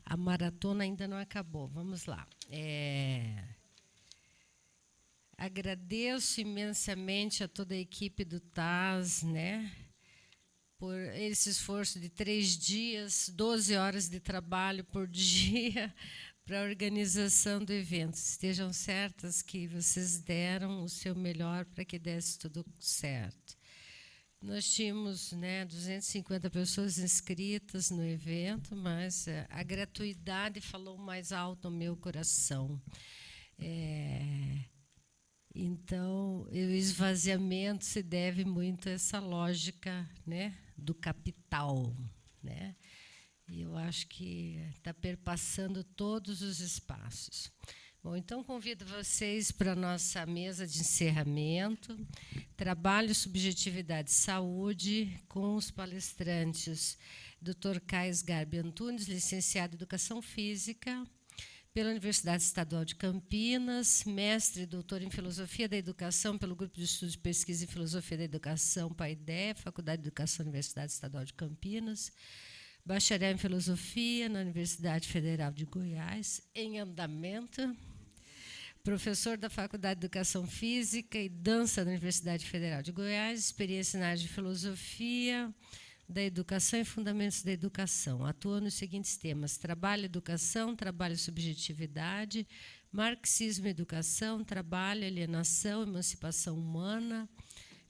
A maratona ainda não acabou. Vamos lá. Agradeço imensamente a toda a equipe do TAS, né, por esse esforço de 3 dias, 12 horas de trabalho por dia para a organização do evento. Estejam certas que vocês deram o seu melhor para que desse tudo certo. Nós tínhamos, né, 250 pessoas inscritas no evento, mas a gratuidade falou mais alto no meu coração. Então, o esvaziamento se deve muito a essa lógica, né, do capital, né? E eu acho que está perpassando todos os espaços. Bom, então convido vocês para a nossa mesa de encerramento, Trabalho, Subjetividade e Saúde, com os palestrantes Dr. Caio Garbi Antunes, licenciado em Educação Física pela Universidade Estadual de Campinas, mestre e doutor em Filosofia da Educação pelo Grupo de Estudos de Pesquisa em Filosofia da Educação, PAIDE, Faculdade de Educação, Universidade Estadual de Campinas, bacharel em Filosofia na Universidade Federal de Goiás, em andamento, professor da Faculdade de Educação Física e Dança da Universidade Federal de Goiás, experiência na área de Filosofia da Educação e Fundamentos da Educação. Atua nos seguintes temas: trabalho, educação, trabalho, subjetividade, marxismo, educação, trabalho, alienação, emancipação humana,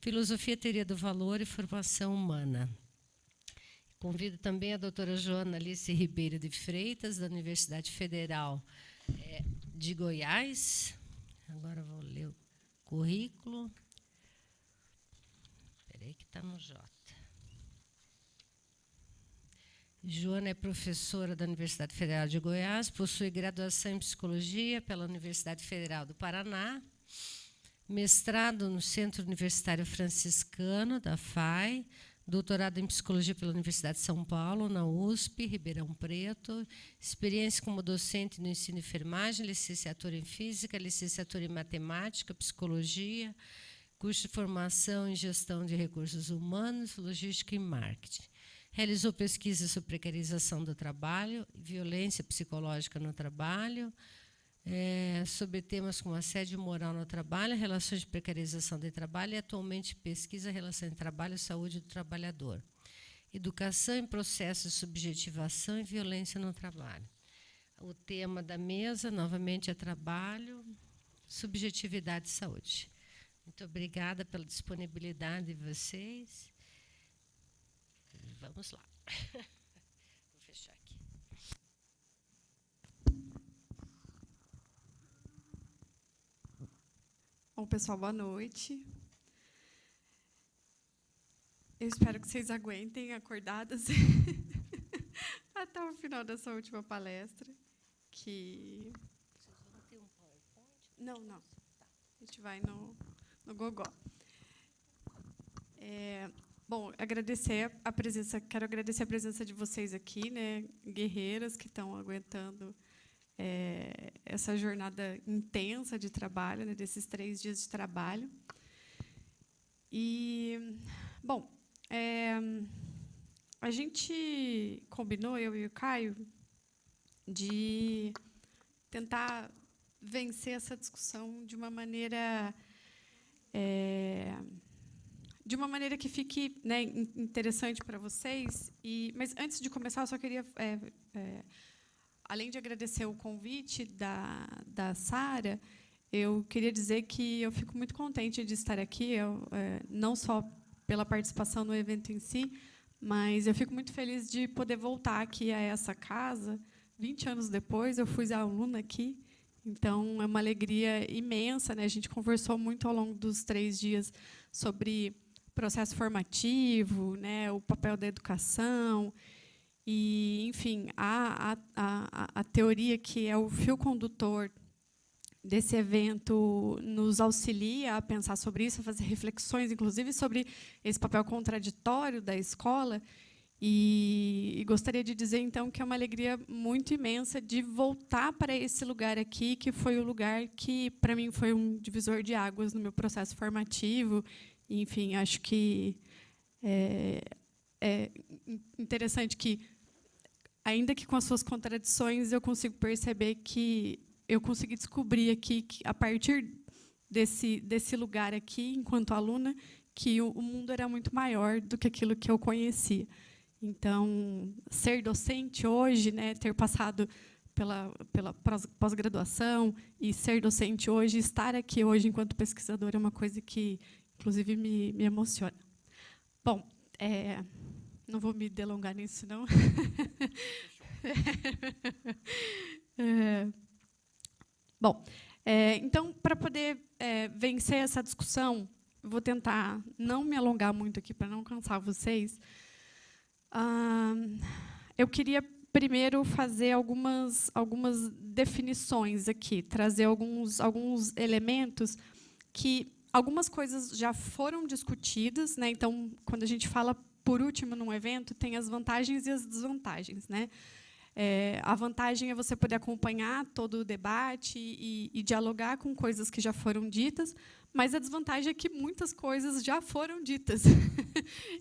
filosofia, teoria do valor e formação humana. Convido também a doutora Joana Alice Ribeiro de Freitas, da Universidade Federal de Goiás. Agora vou ler o currículo. Espera aí que está no J. Joana é professora da Universidade Federal de Goiás, possui graduação em Psicologia pela Universidade Federal do Paraná, mestrado no Centro Universitário Franciscano, da FAI, doutorado em Psicologia pela Universidade de São Paulo, na USP, Ribeirão Preto, experiência como docente no ensino e enfermagem, licenciatura em Física, licenciatura em Matemática, Psicologia, curso de formação em Gestão de Recursos Humanos, Logística e Marketing. Realizou pesquisas sobre precarização do trabalho, violência psicológica no trabalho, sobre temas como assédio moral no trabalho, relações de precarização do trabalho e atualmente pesquisa relação entre trabalho e saúde do trabalhador. Educação em processos de subjetivação e violência no trabalho. O tema da mesa, novamente, é trabalho, subjetividade e saúde. Muito obrigada pela disponibilidade de vocês. Vamos lá. Vou fechar aqui. Bom, pessoal, boa noite. Eu espero que vocês aguentem acordadas até o final dessa última palestra. Que... Vocês vão ter um PowerPoint? Não, não. A gente vai no gogó. Bom, quero agradecer a presença de vocês aqui, né, guerreiras que estão aguentando essa jornada intensa de trabalho, né, desses 3 dias de trabalho. E, bom, a gente combinou, eu e o Caio, de tentar vencer essa discussão de uma maneira que fique, né, interessante para vocês. Mas, antes de começar, eu só queria, além de agradecer o convite da Sara, eu queria dizer que eu fico muito contente de estar aqui, não só pela participação no evento em si, mas eu fico muito feliz de poder voltar aqui a essa casa. 20 anos depois, eu fui aluna aqui, então é uma alegria imensa, né? A gente conversou muito ao longo dos 3 dias sobre processo formativo, né, o papel da educação, e, enfim, a teoria que é o fio condutor desse evento nos auxilia a pensar sobre isso, a fazer reflexões, inclusive, sobre esse papel contraditório da escola. E gostaria de dizer, então, que é uma alegria muito imensa de voltar para esse lugar aqui, que foi o lugar que, para mim, foi um divisor de águas no meu processo formativo. Enfim, acho que é interessante que ainda que com as suas contradições, eu consigo perceber que eu consegui descobrir aqui, que, a partir desse lugar aqui, enquanto aluna, que o mundo era muito maior do que aquilo que eu conhecia. Então, ser docente hoje, né, ter passado pela pós-graduação e ser docente hoje, estar aqui hoje enquanto pesquisadora é uma coisa que, inclusive, me emociona. Bom, não vou me delongar nisso, não. Bom, então, para poder vencer essa discussão, vou tentar não me alongar muito aqui para não cansar vocês. Eu queria primeiro fazer algumas definições aqui, trazer alguns elementos que algumas coisas já foram discutidas, né? Então, quando a gente fala por último num evento, tem as vantagens e as desvantagens, né? A vantagem é você poder acompanhar todo o debate e dialogar com coisas que já foram ditas, mas a desvantagem é que muitas coisas já foram ditas.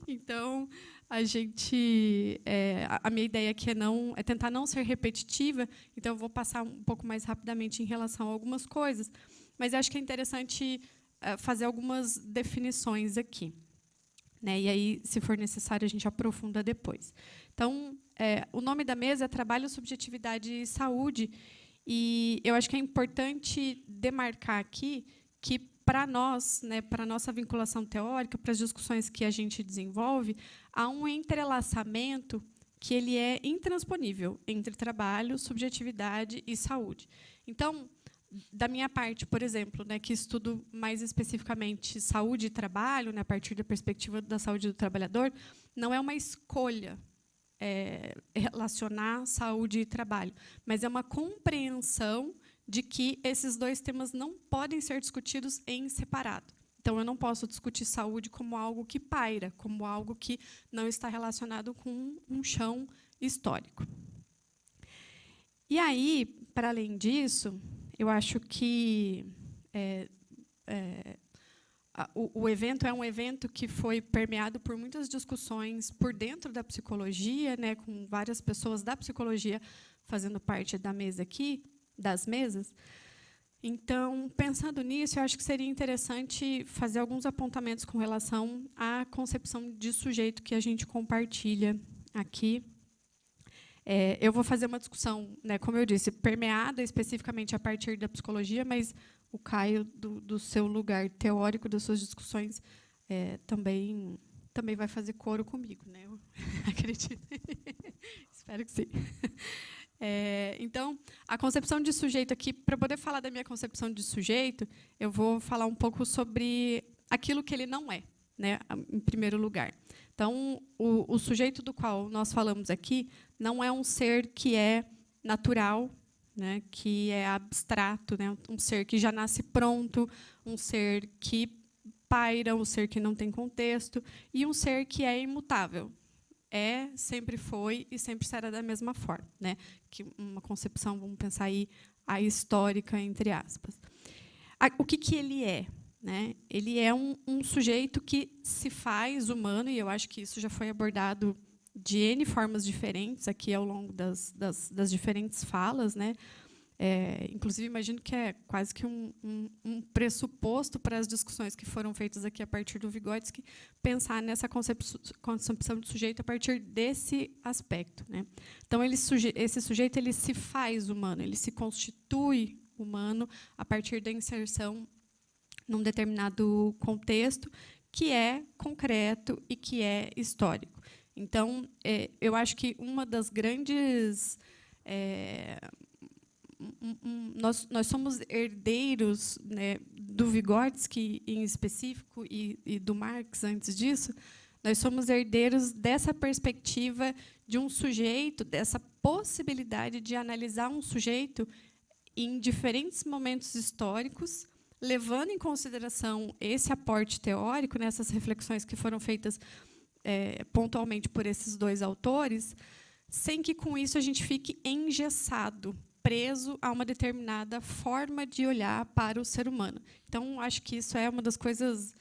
Então, a minha ideia aqui é tentar não ser repetitiva, então eu vou passar um pouco mais rapidamente em relação a algumas coisas, mas acho que é interessante fazer algumas definições aqui, né? E aí, se for necessário, a gente aprofunda depois. Então, o nome da mesa é Trabalho, Subjetividade e Saúde, e eu acho que é importante demarcar aqui que, para nós, né, para a nossa vinculação teórica, para as discussões que a gente desenvolve, há um entrelaçamento que ele é intransponível entre trabalho, subjetividade e saúde. Então, da minha parte, por exemplo, né, que estudo mais especificamente saúde e trabalho, né, a partir da perspectiva da saúde do trabalhador, não é uma escolha relacionar saúde e trabalho, mas é uma compreensão de que esses dois temas não podem ser discutidos em separado. Então, eu não posso discutir saúde como algo que paira, como algo que não está relacionado com um chão histórico. E aí, para além disso, eu acho que o evento é um evento que foi permeado por muitas discussões por dentro da psicologia, né, com várias pessoas da psicologia fazendo parte da mesa aqui, das mesas. Então, pensando nisso, eu acho que seria interessante fazer alguns apontamentos com relação à concepção de sujeito que a gente compartilha aqui. Eu vou fazer uma discussão, né, como eu disse, permeada especificamente a partir da psicologia, mas o Caio, do seu lugar teórico, das suas discussões, também vai fazer coro comigo, né? Eu acredito. Espero que sim. Então, a concepção de sujeito aqui, para poder falar da minha concepção de sujeito, eu vou falar um pouco sobre aquilo que ele não é, né, em primeiro lugar. Então, o sujeito do qual nós falamos aqui não é um ser que é natural, né, que é abstrato, né, um ser que já nasce pronto, um ser que paira, um ser que não tem contexto, e um ser que é imutável. Sempre foi e sempre será da mesma forma, né? Que uma concepção, vamos pensar aí, a histórica, entre aspas. O que ele é? Né? Ele é um sujeito que se faz humano, e eu acho que isso já foi abordado de N formas diferentes aqui ao longo das diferentes falas, né? Inclusive, imagino que é quase que um pressuposto para as discussões que foram feitas aqui a partir do Vygotsky, pensar nessa concepção de sujeito a partir desse aspecto, né? Então, esse sujeito ele se faz humano, ele se constitui humano a partir da inserção num determinado contexto que é concreto e que é histórico. Então, eu acho que uma das grandes... nós somos herdeiros, né, do Vygotsky, em específico, e do Marx, antes disso. Nós somos herdeiros dessa perspectiva de um sujeito, dessa possibilidade de analisar um sujeito em diferentes momentos históricos, levando em consideração esse aporte teórico, nessas reflexões que foram feitas pontualmente por esses dois autores, sem que, com isso, a gente fique engessado, preso a uma determinada forma de olhar para o ser humano. Então, acho que isso é uma das coisas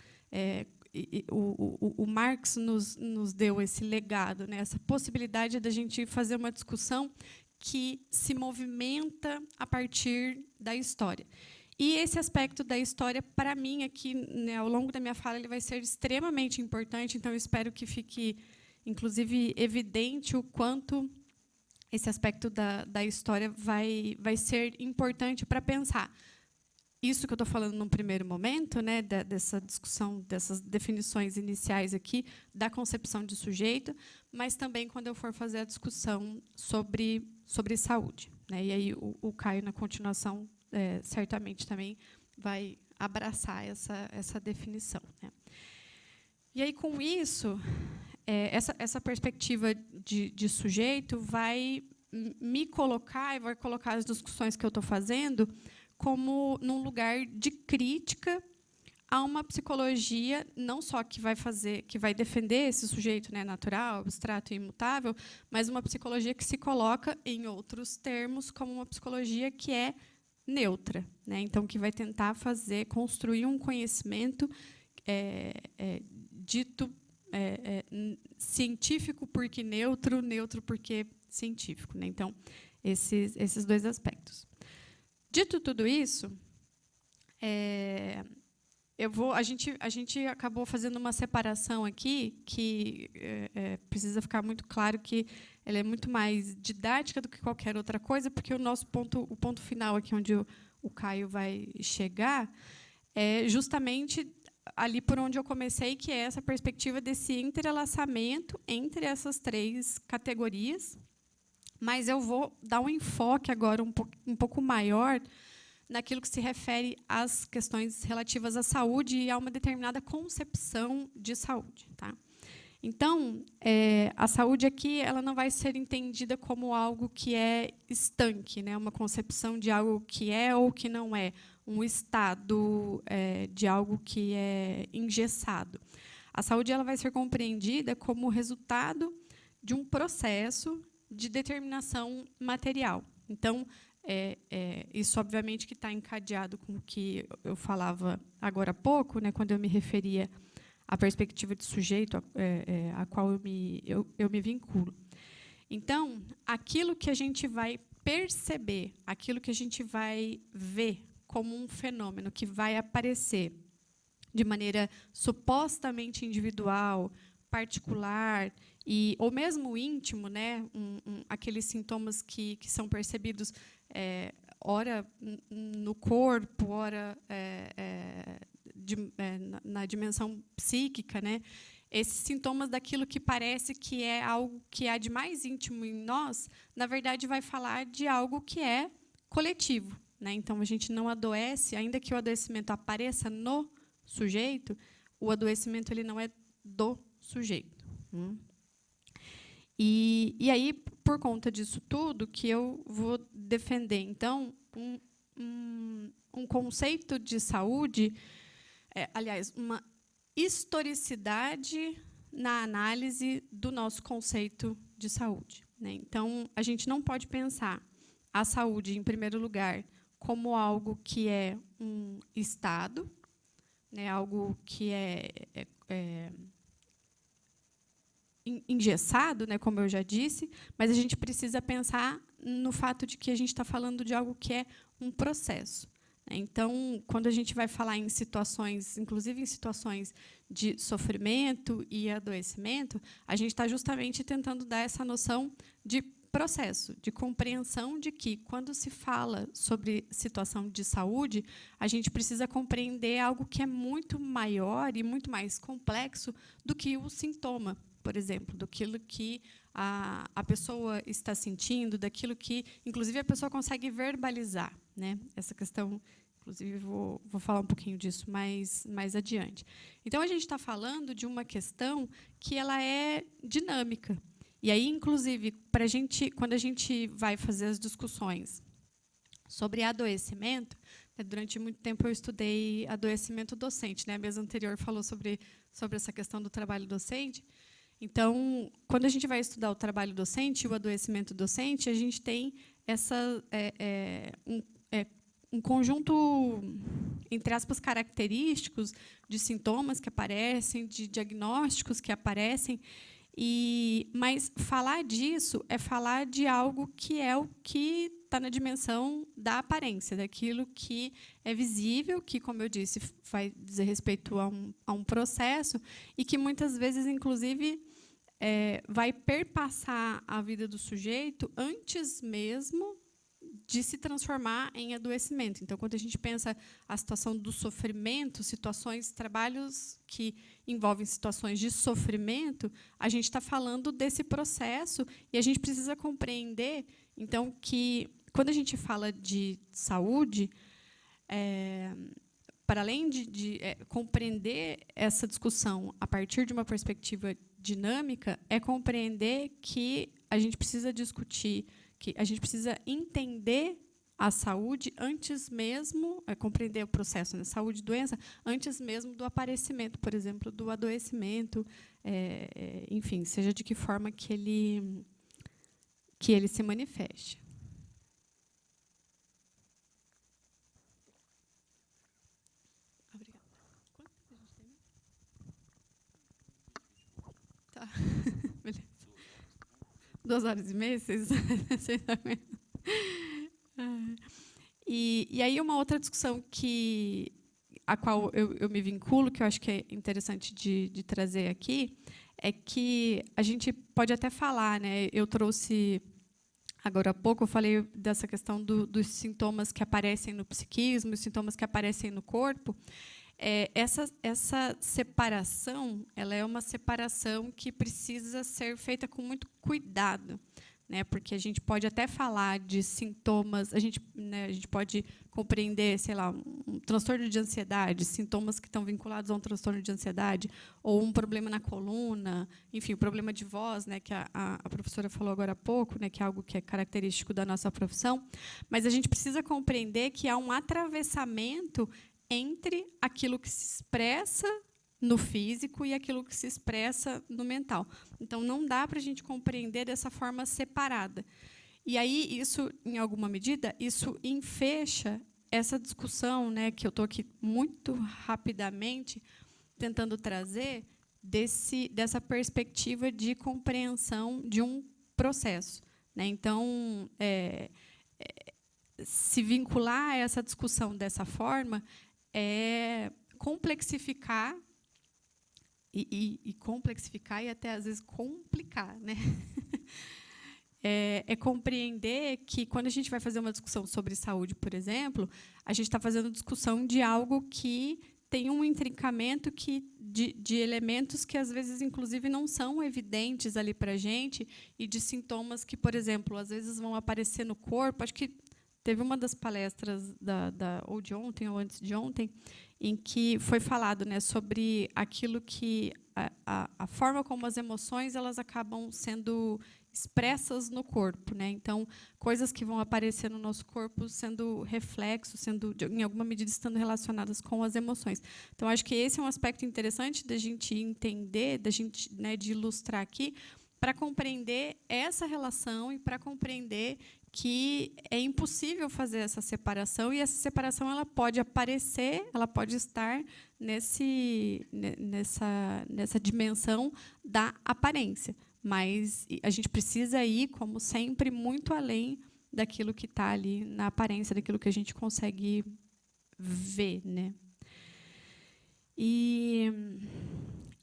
o Marx nos deu esse legado, né, essa possibilidade da gente fazer uma discussão que se movimenta a partir da história. E esse aspecto da história, para mim, aqui, né, ao longo da minha fala, ele vai ser extremamente importante. Então, eu espero que fique, inclusive, evidente o quanto esse aspecto da história vai ser importante para pensar isso que eu estou falando num primeiro momento, né, dessa discussão, dessas definições iniciais aqui, da concepção de sujeito, mas também quando eu for fazer a discussão sobre saúde, né? E aí o Caio, na continuação, certamente também vai abraçar essa definição, né? E aí, com isso, essa perspectiva de sujeito vai me colocar, e vai colocar as discussões que eu estou fazendo como num lugar de crítica a uma psicologia não só que vai defender esse sujeito, né, natural, abstrato e imutável, mas uma psicologia que se coloca, em outros termos, como uma psicologia que é neutra, né? Então, que vai tentar construir um conhecimento dito científico porque neutro, neutro porque científico, né? Então, esses dois aspectos. Dito tudo isso, a gente acabou fazendo uma separação aqui que precisa ficar muito claro que ela é muito mais didática do que qualquer outra coisa, porque o ponto final aqui onde o Caio vai chegar é justamente ali por onde eu comecei, que é essa perspectiva desse entrelaçamento entre essas três categorias. Mas eu vou dar um enfoque agora um pouco maior naquilo que se refere às questões relativas à saúde e a uma determinada concepção de saúde, tá? Então, a saúde aqui ela não vai ser entendida como algo que é estanque, né? Uma concepção de algo que é ou que não é, um estado de algo que é engessado. A saúde ela vai ser compreendida como resultado de um processo de determinação material. Então, isso, obviamente, que está encadeado com o que eu falava agora há pouco, né, quando eu me referia à perspectiva de sujeito a qual eu me vinculo. Então, aquilo que a gente vai perceber, aquilo que a gente vai ver como um fenômeno que vai aparecer de maneira supostamente individual, particular, ou mesmo íntimo, né, aqueles sintomas que são percebidos ora no corpo, ora na dimensão psíquica, né, esses sintomas daquilo que parece que é algo que há de mais íntimo em nós, na verdade, vai falar de algo que é coletivo, né? Então, a gente não adoece, ainda que o adoecimento apareça no sujeito, o adoecimento ele não é do sujeito. E aí, por conta disso tudo, que eu vou defender, então, um conceito de saúde, aliás, uma historicidade na análise do nosso conceito de saúde, né? Então, a gente não pode pensar a saúde, em primeiro lugar, como algo que é um estado, né, algo que é engessado, né, como eu já disse, mas a gente precisa pensar no fato de que a gente está falando de algo que é um processo. Então, quando a gente vai falar em situações, inclusive em situações de sofrimento e adoecimento, a gente está justamente tentando dar essa noção de processo, de compreensão de que, quando se fala sobre situação de saúde, a gente precisa compreender algo que é muito maior e muito mais complexo do que o sintoma, por exemplo, daquilo que a pessoa está sentindo, daquilo que, inclusive, a pessoa consegue verbalizar, né? Essa questão, inclusive, vou falar um pouquinho disso mais adiante. Então, a gente está falando de uma questão que ela é dinâmica. E aí, inclusive, quando a gente vai fazer as discussões sobre adoecimento, né, durante muito tempo eu estudei adoecimento docente, né? A mesa anterior falou sobre essa questão do trabalho docente. Então, quando a gente vai estudar o trabalho docente, o adoecimento docente, a gente tem um conjunto, entre aspas, característicos de sintomas que aparecem, de diagnósticos que aparecem, mas falar disso é falar de algo que é o que está na dimensão da aparência, daquilo que é visível, que, como eu disse, vai dizer respeito a um processo e que, muitas vezes, inclusive, vai perpassar a vida do sujeito antes mesmo de se transformar em adoecimento. Então, quando a gente pensa a situação do sofrimento, trabalhos que envolvem situações de sofrimento, a gente está falando desse processo e a gente precisa compreender, então, que quando a gente fala de saúde, para além de compreender essa discussão a partir de uma perspectiva dinâmica, é compreender que a gente precisa discutir, que a gente precisa entender a saúde antes mesmo, compreender o processo, né, saúde e doença, antes mesmo do aparecimento, por exemplo, do adoecimento, enfim, seja de que forma que ele se manifeste. Obrigada. Quanto tempo a gente tem? Tá. Beleza. 2h30, vocês sabem. E aí, uma outra discussão a qual eu me vinculo, que eu acho que é interessante de trazer aqui, é que a gente pode até falar, né? Eu trouxe, agora há pouco, eu falei dessa questão dos sintomas que aparecem no psiquismo, os sintomas que aparecem no corpo. Essa separação, ela é uma separação que precisa ser feita com muito cuidado, né, porque a gente pode até falar de sintomas, a gente pode compreender, sei lá, um transtorno de ansiedade, sintomas que estão vinculados a um transtorno de ansiedade, ou um problema na coluna, enfim, o problema de voz, né, que a professora falou agora há pouco, né, que é algo que é característico da nossa profissão, mas a gente precisa compreender que há um atravessamento entre aquilo que se expressa no físico e aquilo que se expressa no mental. Então, não dá para a gente compreender dessa forma separada. E aí, isso, em alguma medida, isso enfecha essa discussão, né, que eu estou aqui muito rapidamente tentando trazer dessa perspectiva de compreensão de um processo, né? Então, se vincular a essa discussão dessa forma é complexificar e complexificar e até, às vezes, complicar, né? É compreender que, quando a gente vai fazer uma discussão sobre saúde, por exemplo, a gente está fazendo discussão de algo que tem um intrincamento de elementos que, às vezes, inclusive, não são evidentes ali para a gente, e de sintomas que, por exemplo, às vezes vão aparecer no corpo. Acho que teve uma das palestras ou de ontem ou antes de ontem, em que foi falado, né, sobre aquilo que a forma como as emoções elas acabam sendo expressas no corpo, né? Então, coisas que vão aparecer no nosso corpo sendo reflexos, em alguma medida estando relacionadas com as emoções. Então, acho que esse é um aspecto interessante da gente entender, né, de ilustrar aqui, para compreender essa relação e para compreender que é impossível fazer essa separação, e essa separação ela pode aparecer, ela pode estar nessa dimensão da aparência, mas a gente precisa ir, como sempre, muito além daquilo que está ali na aparência, daquilo que a gente consegue ver, né? E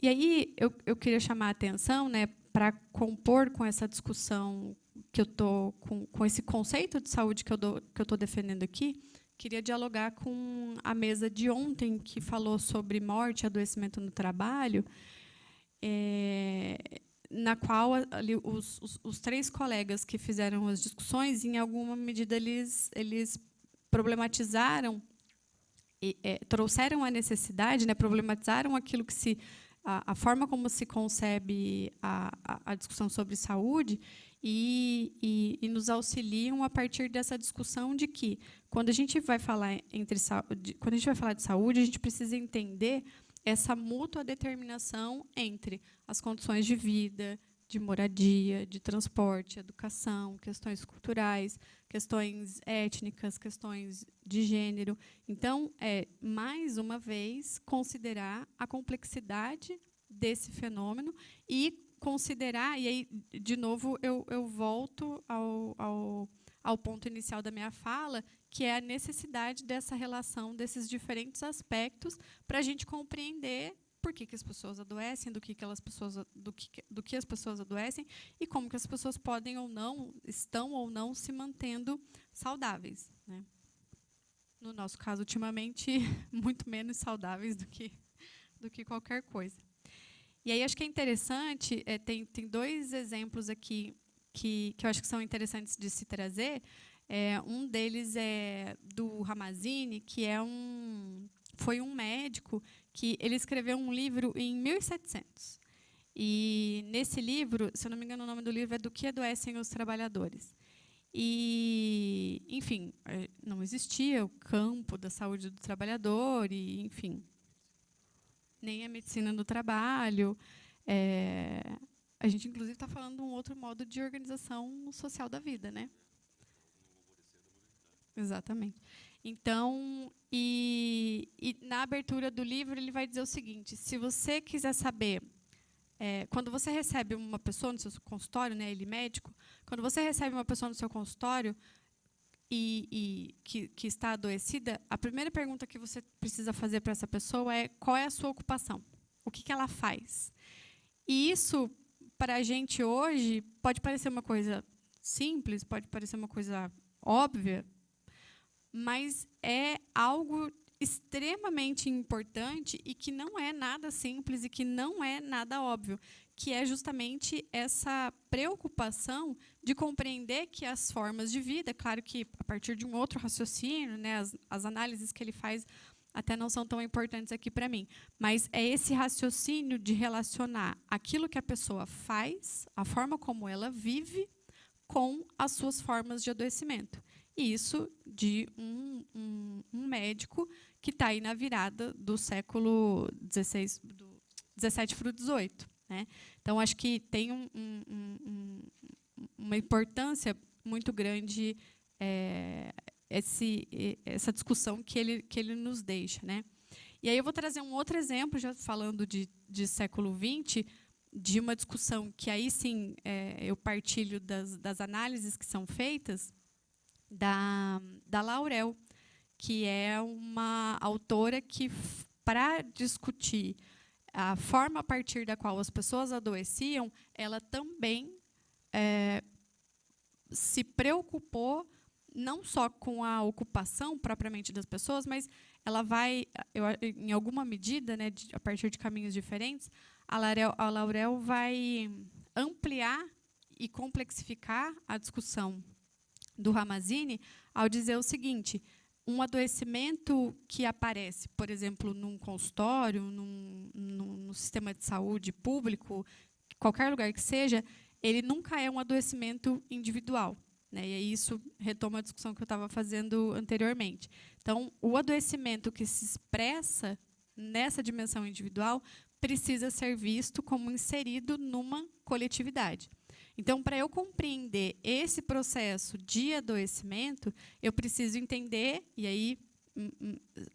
aí eu queria chamar a atenção, né, para compor com essa discussão que eu estou com esse conceito de saúde que eu estou defendendo aqui, queria dialogar com a mesa de ontem, que falou sobre morte e adoecimento no trabalho, na qual ali, os 3 colegas que fizeram as discussões, em alguma medida, eles problematizaram, trouxeram a necessidade, né, problematizaram aquilo que a forma como se concebe a discussão sobre saúde, e nos auxiliam a partir dessa discussão de que, quando a gente vai falar de saúde, a gente precisa entender essa mútua determinação entre as condições de vida, de moradia, de transporte, educação, questões culturais, questões étnicas, questões de gênero. Então, mais uma vez, considerar a complexidade desse fenômeno e considerar, e aí, de novo, eu volto ao ponto inicial da minha fala, que é a necessidade dessa relação, desses diferentes aspectos, para a gente compreender por que as pessoas adoecem, do que as pessoas adoecem e como que as pessoas podem ou não, estão ou não se mantendo saudáveis, né? No nosso caso, ultimamente, muito menos saudáveis do que qualquer coisa. E aí acho que é interessante, tem 2 exemplos aqui que eu acho que são interessantes de se trazer. Um deles é do Ramazzini, que foi um médico que ele escreveu um livro em 1700. E, nesse livro, se eu não me engano, o nome do livro é Do que adoecem os trabalhadores. E, enfim, não existia o campo da saúde do trabalhador, e, enfim, nem a medicina do trabalho. A gente, inclusive, está falando de um outro modo de organização social da vida, né? Exatamente. Então, e na abertura do livro, ele vai dizer o seguinte: se você quiser saber, quando você recebe uma pessoa no seu consultório, né, ele médico, quando você recebe uma pessoa no seu consultório e que está adoecida, a primeira pergunta que você precisa fazer para essa pessoa é: qual é a sua ocupação? O que ela faz? E isso, para a gente hoje, pode parecer uma coisa simples, pode parecer uma coisa óbvia, mas é algo extremamente importante e que não é nada simples e que não é nada óbvio, que é justamente essa preocupação de compreender que as formas de vida, claro que a partir de um outro raciocínio, né, as análises que ele faz até não são tão importantes aqui para mim, mas é esse raciocínio de relacionar aquilo que a pessoa faz, a forma como ela vive, com as suas formas de adoecimento. E isso de um médico que está aí na virada do século XVI, do XVII para o XVIII. Né? Então, acho que tem uma importância muito grande essa discussão que ele nos deixa. Né? E aí eu vou trazer um outro exemplo, já falando de século XX, de uma discussão que aí sim eu partilho das análises que são feitas, da Laurel, que é uma autora que, para discutir a forma a partir da qual as pessoas adoeciam, ela também se preocupou não só com a ocupação propriamente das pessoas, mas ela vai, em alguma medida, né, a partir de caminhos diferentes, a Laurel vai ampliar e complexificar a discussão do Ramazzini ao dizer o seguinte: um adoecimento que aparece, por exemplo, num consultório, num sistema de saúde público, qualquer lugar que seja, ele nunca é um adoecimento individual. Né? E isso retoma a discussão que eu estava fazendo anteriormente. Então, o adoecimento que se expressa nessa dimensão individual precisa ser visto como inserido numa coletividade. Então, para eu compreender esse processo de adoecimento, eu preciso entender, e aí,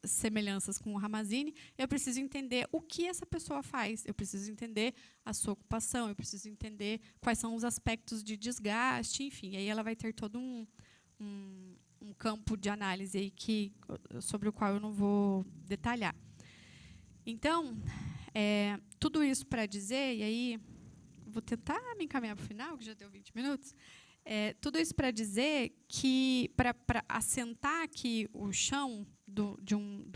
semelhanças com o Ramazzini, eu preciso entender o que essa pessoa faz, eu preciso entender a sua ocupação, eu preciso entender quais são os aspectos de desgaste, enfim. Aí ela vai ter todo um campo de análise aí sobre o qual eu não vou detalhar. Então, tudo isso para dizer, e aí vou tentar me encaminhar para o final, que já deu 20 minutos, tudo isso para dizer que, para assentar aqui o chão de um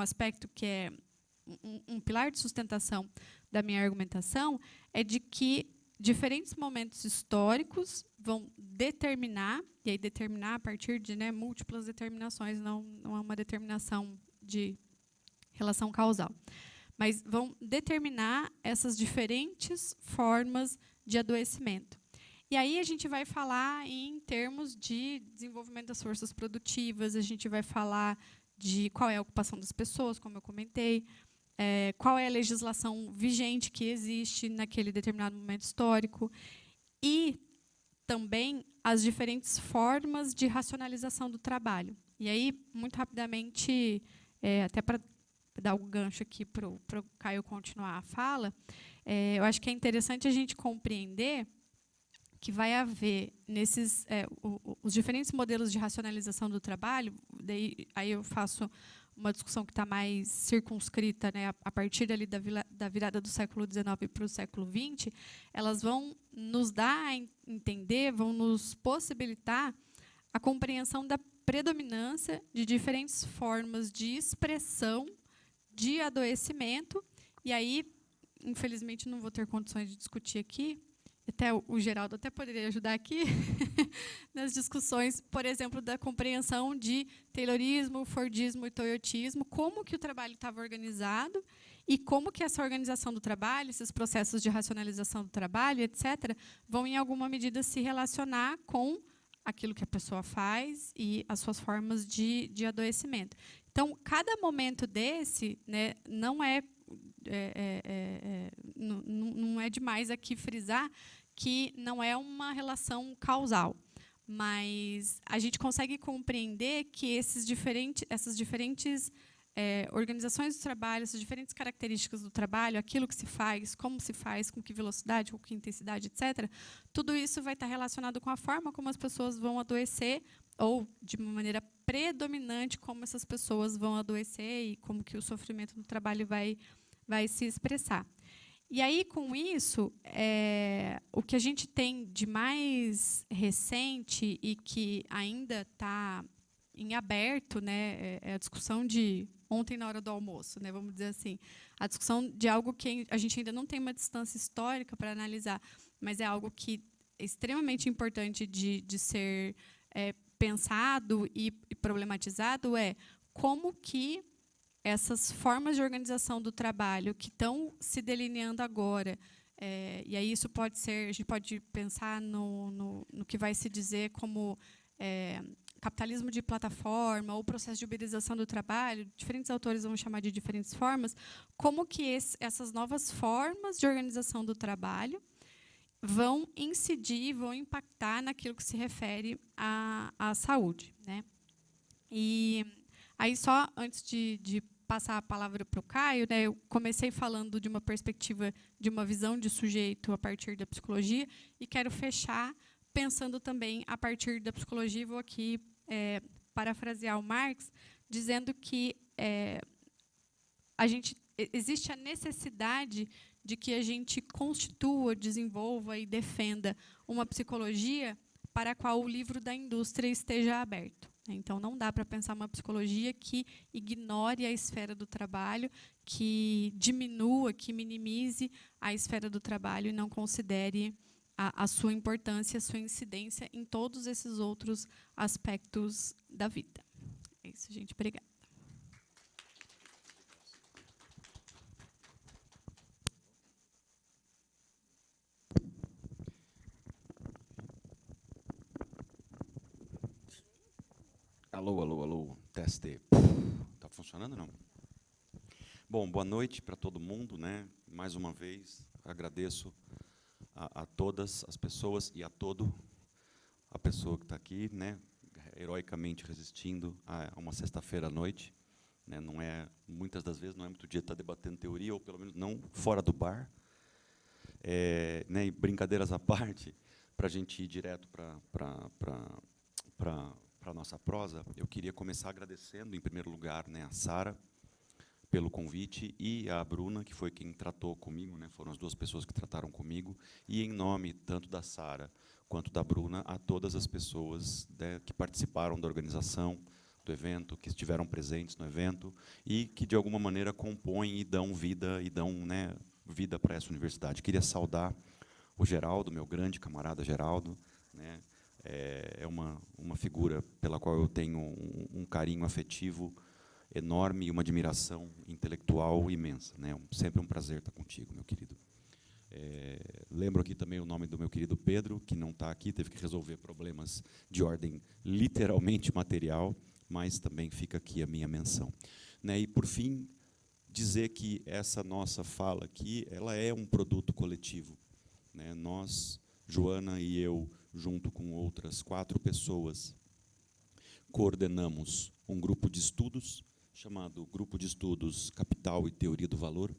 aspecto que é um pilar de sustentação da minha argumentação, é de que diferentes momentos históricos vão determinar, e aí determinar a partir de múltiplas determinações, não é uma determinação de relação causal, mas vão determinar essas diferentes formas de adoecimento. E aí a gente vai falar em termos de desenvolvimento das forças produtivas, a gente vai falar de qual é a ocupação das pessoas, como eu comentei, qual é a legislação vigente que existe naquele determinado momento histórico, e também as diferentes formas de racionalização do trabalho. E aí, muito rapidamente, até para dar o gancho aqui para o Caio continuar a fala, eu acho que é interessante a gente compreender que vai haver nesses os diferentes modelos de racionalização do trabalho. Daí, aí eu faço uma discussão que está mais circunscrita, né, a partir ali da virada do século XIX para o século XX, elas vão nos dar a entender, vão nos possibilitar a compreensão da predominância de diferentes formas de expressão de adoecimento. E aí, infelizmente, não vou ter condições de discutir aqui, até o Geraldo até poderia ajudar aqui, nas discussões, por exemplo, da compreensão de Taylorismo, Fordismo e Toyotismo, como que o trabalho estava organizado e como que essa organização do trabalho, esses processos de racionalização do trabalho, etc., vão, em alguma medida, se relacionar com aquilo que a pessoa faz e as suas formas de adoecimento. Então, cada momento desse, né, não é demais aqui frisar que não é uma relação causal, mas a gente consegue compreender que essas diferentes organizações do trabalho, essas diferentes características do trabalho, aquilo que se faz, com que velocidade, com que intensidade, etc., tudo isso vai estar relacionado com a forma como as pessoas vão adoecer, ou, de uma maneira predominante, como essas pessoas vão adoecer e como que o sofrimento no trabalho vai se expressar. E aí, com isso, o que a gente tem de mais recente e que ainda está em aberto, né, é a discussão de ontem na hora do almoço, né, vamos dizer assim, a discussão de algo que a gente ainda não tem uma distância histórica para analisar, mas é algo que é extremamente importante de ser pensado e problematizado, como que essas formas de organização do trabalho que estão se delineando agora, e aí isso pode ser, a gente pode pensar no que vai se dizer como capitalismo de plataforma ou processo de uberização do trabalho, diferentes autores vão chamar de diferentes formas, como que essas novas formas de organização do trabalho vão incidir, vão impactar naquilo que se refere à saúde, né? E aí, só antes de passar a palavra para o Caio, né, eu comecei falando de uma perspectiva, de uma visão de sujeito a partir da psicologia, e quero fechar pensando também a partir da psicologia. Vou aqui parafrasear o Marx, dizendo que existe a necessidade de que a gente constitua, desenvolva e defenda uma psicologia para a qual o livro da indústria esteja aberto. Então, não dá para pensar uma psicologia que ignore a esfera do trabalho, que diminua, que minimize a esfera do trabalho e não considere a sua importância, a sua incidência em todos esses outros aspectos da vida. É isso, gente. Obrigada. Alô, alô, alô, teste. Tá funcionando, não? Bom, boa noite para todo mundo, né? Mais uma vez, agradeço a todas as pessoas e a pessoa que está aqui, né? Heroicamente resistindo a uma sexta-feira à noite, né? Não é, muitas das vezes, não é muito dia estar debatendo teoria, ou pelo menos não fora do bar. Né? E brincadeiras à parte, para a gente ir direto para a nossa prosa, eu queria começar agradecendo, em primeiro lugar, né, a Sara, pelo convite, e a Bruna, que foi quem tratou comigo, né, foram as duas pessoas que trataram comigo, e, em nome tanto da Sara quanto da Bruna, a todas as pessoas, né, que participaram da organização do evento, que estiveram presentes no evento, e que, de alguma maneira, compõem e dão vida, né, vida para essa universidade. Queria saudar o Geraldo, meu grande camarada Geraldo, né, é uma figura pela qual eu tenho um carinho afetivo enorme e uma admiração intelectual imensa, né? Sempre um prazer estar contigo, meu querido. Lembro aqui também o nome do meu querido Pedro, que não está aqui, teve que resolver problemas de ordem literalmente material, mas também fica aqui a minha menção. Né? E, por fim, dizer que essa nossa fala aqui, ela é um produto coletivo, né? Nós, Joana e eu, junto com outras 4 pessoas, coordenamos um grupo de estudos, chamado Grupo de Estudos Capital e Teoria do Valor.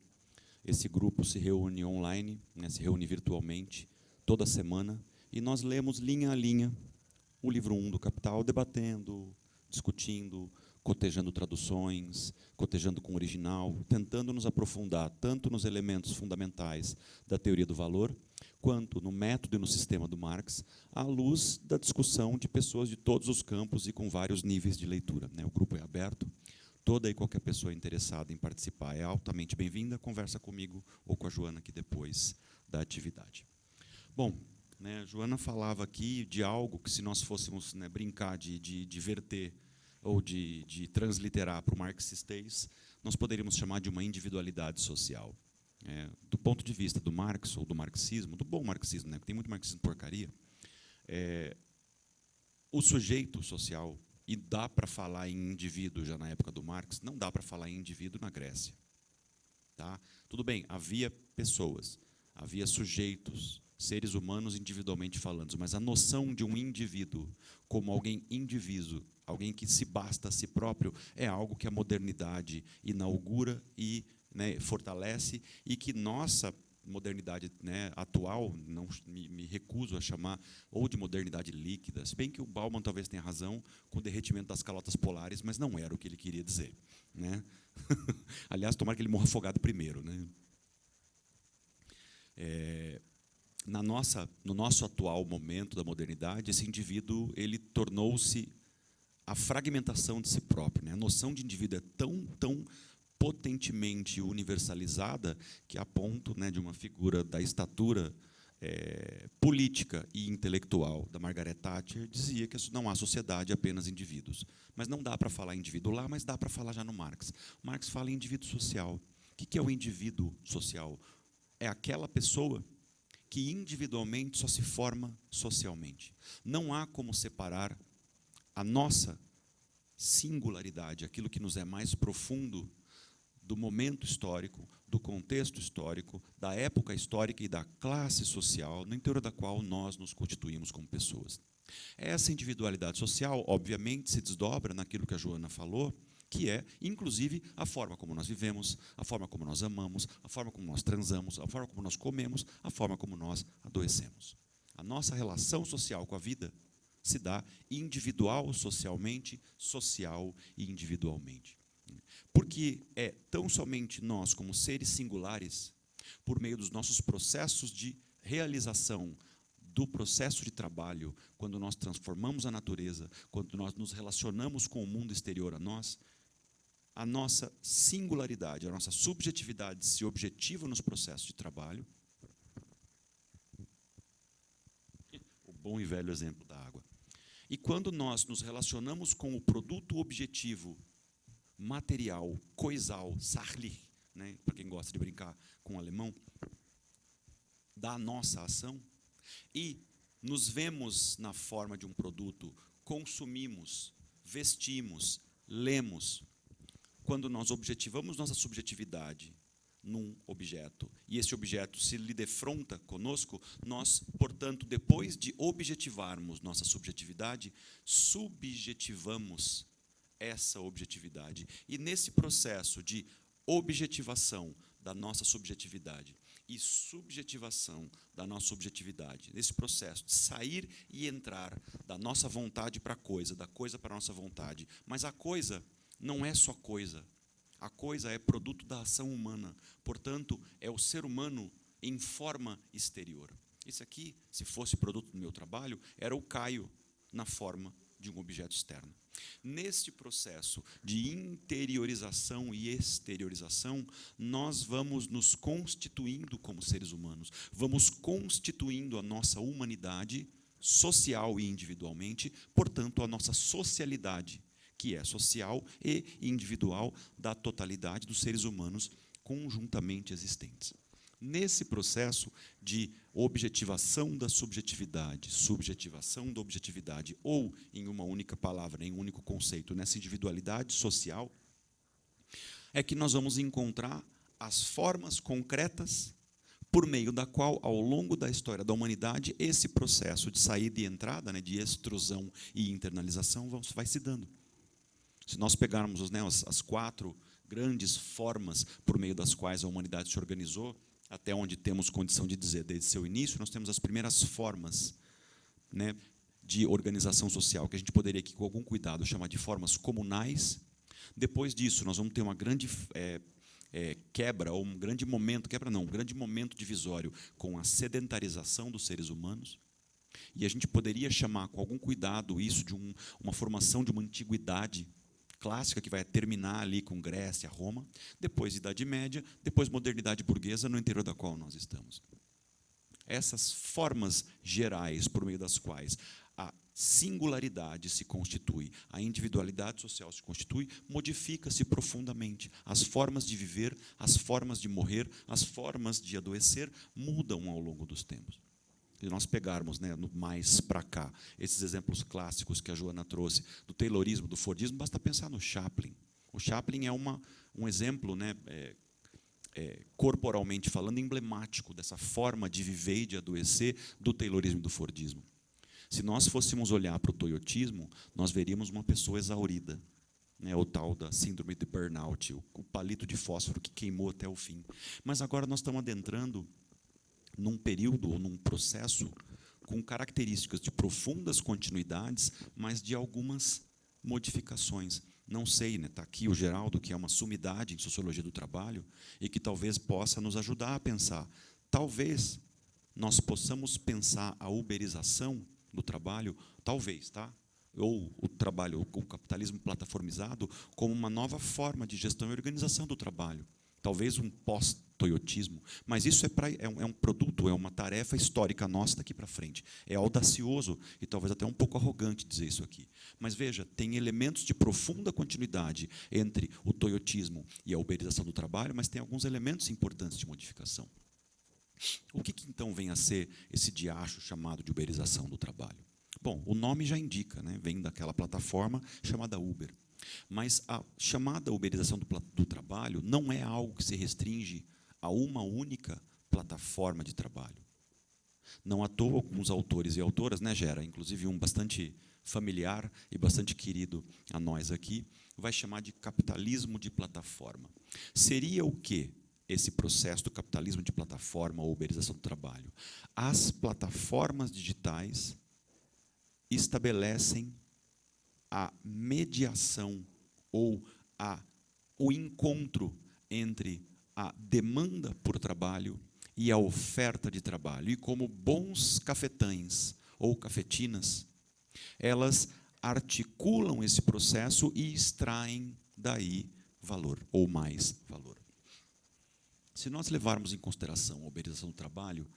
Esse grupo se reúne online, né, se reúne virtualmente, toda semana, e nós lemos linha a linha o livro 1 do Capital, debatendo, discutindo, cotejando traduções, cotejando com o original, tentando nos aprofundar tanto nos elementos fundamentais da teoria do valor, quanto no método e no sistema do Marx, à luz da discussão de pessoas de todos os campos e com vários níveis de leitura, né? O grupo é aberto, toda e qualquer pessoa interessada em participar é altamente bem-vinda, conversa comigo ou com a Joana aqui depois da atividade. Bom, né, a Joana falava aqui de algo que, se nós fôssemos, né, brincar de verter ou de transliterar para o marxistês, nós poderíamos chamar de uma individualidade social. Do ponto de vista do Marx, ou do marxismo, do bom marxismo, né, porque tem muito marxismo porcaria, o sujeito social, e dá para falar em indivíduo já na época do Marx, não dá para falar em indivíduo na Grécia. Tá? Tudo bem, havia pessoas, havia sujeitos, seres humanos individualmente falando, mas a noção de um indivíduo como alguém indivíduo, alguém que se basta a si próprio, é algo que a modernidade inaugura e, né, fortalece, e que nossa modernidade, né, atual, não me recuso a chamar ou de modernidade líquida, se bem que o Bauman talvez tenha razão com o derretimento das calotas polares, mas não era o que ele queria dizer, né? Aliás, tomara que ele morra afogado primeiro, né? No nosso atual momento da modernidade, esse indivíduo ele tornou-se a fragmentação de si próprio, né? A noção de indivíduo é tão potentemente universalizada que, a ponto, né, de uma figura da estatura política e intelectual da Margaret Thatcher, dizia que não há sociedade, apenas indivíduos. Mas não dá para falar indivíduo lá, mas dá para falar já no Marx. Marx fala em indivíduo social. O que é o indivíduo social? É aquela pessoa que individualmente só se forma socialmente. Não há como separar a nossa singularidade, aquilo que nos é mais profundo, do momento histórico, do contexto histórico, da época histórica e da classe social no interior da qual nós nos constituímos como pessoas. Essa individualidade social, obviamente, se desdobra naquilo que a Joana falou, que é, inclusive, a forma como nós vivemos, a forma como nós amamos, a forma como nós transamos, a forma como nós comemos, a forma como nós adoecemos. A nossa relação social com a vida se dá individual socialmente, social e individualmente. Porque é tão somente nós, como seres singulares, por meio dos nossos processos de realização, do processo de trabalho, quando nós transformamos a natureza, quando nós nos relacionamos com o mundo exterior a nós, a nossa singularidade, a nossa subjetividade se objetiva nos processos de trabalho. O bom e velho exemplo da água. E quando nós nos relacionamos com o produto objetivo material, coisal, sachlich, né, para quem gosta de brincar com o alemão, da nossa ação, e nos vemos na forma de um produto, consumimos, vestimos, lemos, quando nós objetivamos nossa subjetividade num objeto, e esse objeto se lhe defronta conosco, nós, portanto, depois de objetivarmos nossa subjetividade, subjetivamos essa objetividade. E nesse processo de objetivação da nossa subjetividade e subjetivação da nossa objetividade, nesse processo de sair e entrar da nossa vontade para a coisa, da coisa para a nossa vontade, mas a coisa não é só coisa, a coisa é produto da ação humana, portanto, é o ser humano em forma exterior. Isso aqui, se fosse produto do meu trabalho, era o Caio na forma de um objeto externo. Neste processo de interiorização e exteriorização, nós vamos nos constituindo como seres humanos, vamos constituindo a nossa humanidade social e individualmente, portanto, a nossa socialidade, que é social e individual da totalidade dos seres humanos conjuntamente existentes. Nesse processo de objetivação da subjetividade, subjetivação da objetividade, ou, em uma única palavra, em um único conceito, nessa individualidade social, é que nós vamos encontrar as formas concretas por meio da qual, ao longo da história da humanidade, esse processo de saída e entrada, né, de extrusão e internalização, vai se dando. Se nós pegarmos, né, as 4 grandes formas por meio das quais a humanidade se organizou, até onde temos condição de dizer, desde seu início, nós temos as primeiras formas, né, de organização social, que a gente poderia aqui, com algum cuidado, chamar de formas comunais. Depois disso, nós vamos ter uma grande quebra, ou um grande momento, um grande momento divisório com a sedentarização dos seres humanos. E a gente poderia chamar, com algum cuidado, isso de uma formação de uma antiguidade clássica, que vai terminar ali com Grécia, Roma, depois Idade Média, depois modernidade burguesa, no interior da qual nós estamos. Essas formas gerais, por meio das quais a singularidade se constitui, a individualidade social se constitui, modifica-se profundamente. As formas de viver, as formas de morrer, as formas de adoecer mudam ao longo dos tempos. Se nós pegarmos, né, mais para cá, esses exemplos clássicos que a Joana trouxe, do Taylorismo, do Fordismo, basta pensar no Chaplin. O Chaplin é um exemplo, né, corporalmente falando, emblemático dessa forma de viver e de adoecer do Taylorismo e do Fordismo. Se nós fôssemos olhar para o toyotismo, nós veríamos uma pessoa exaurida, né, o tal da síndrome de burnout, o palito de fósforo que queimou até o fim. Mas agora nós estamos adentrando num período ou num processo com características de profundas continuidades, mas de algumas modificações. Não sei, né, está aqui o Geraldo, que é uma sumidade em sociologia do trabalho, e que talvez possa nos ajudar a pensar. Talvez nós possamos pensar a uberização do trabalho, talvez, tá? Ou o trabalho, o capitalismo plataformizado, como uma nova forma de gestão e organização do trabalho. Talvez um pós-toyotismo. Mas isso é um produto, é uma tarefa histórica nossa daqui para frente. É audacioso e talvez até um pouco arrogante dizer isso aqui. Mas, veja, tem elementos de profunda continuidade entre o toyotismo e a uberização do trabalho, mas tem alguns elementos importantes de modificação. O que então vem a ser esse diacho chamado de uberização do trabalho? Bom, o nome já indica, né, vem daquela plataforma chamada Uber. Mas a chamada uberização do trabalho não é algo que se restringe a uma única plataforma de trabalho. Não à toa, alguns autores e autoras, né, Gera, inclusive um bastante familiar e bastante querido a nós aqui, vai chamar de capitalismo de plataforma. Seria o quê esse processo do capitalismo de plataforma ou uberização do trabalho? As plataformas digitais estabelecem a mediação ou o encontro entre a demanda por trabalho e a oferta de trabalho. E como bons cafetães ou cafetinas, elas articulam esse processo e extraem daí valor, ou mais valor. Se nós levarmos em consideração a uberização do trabalho,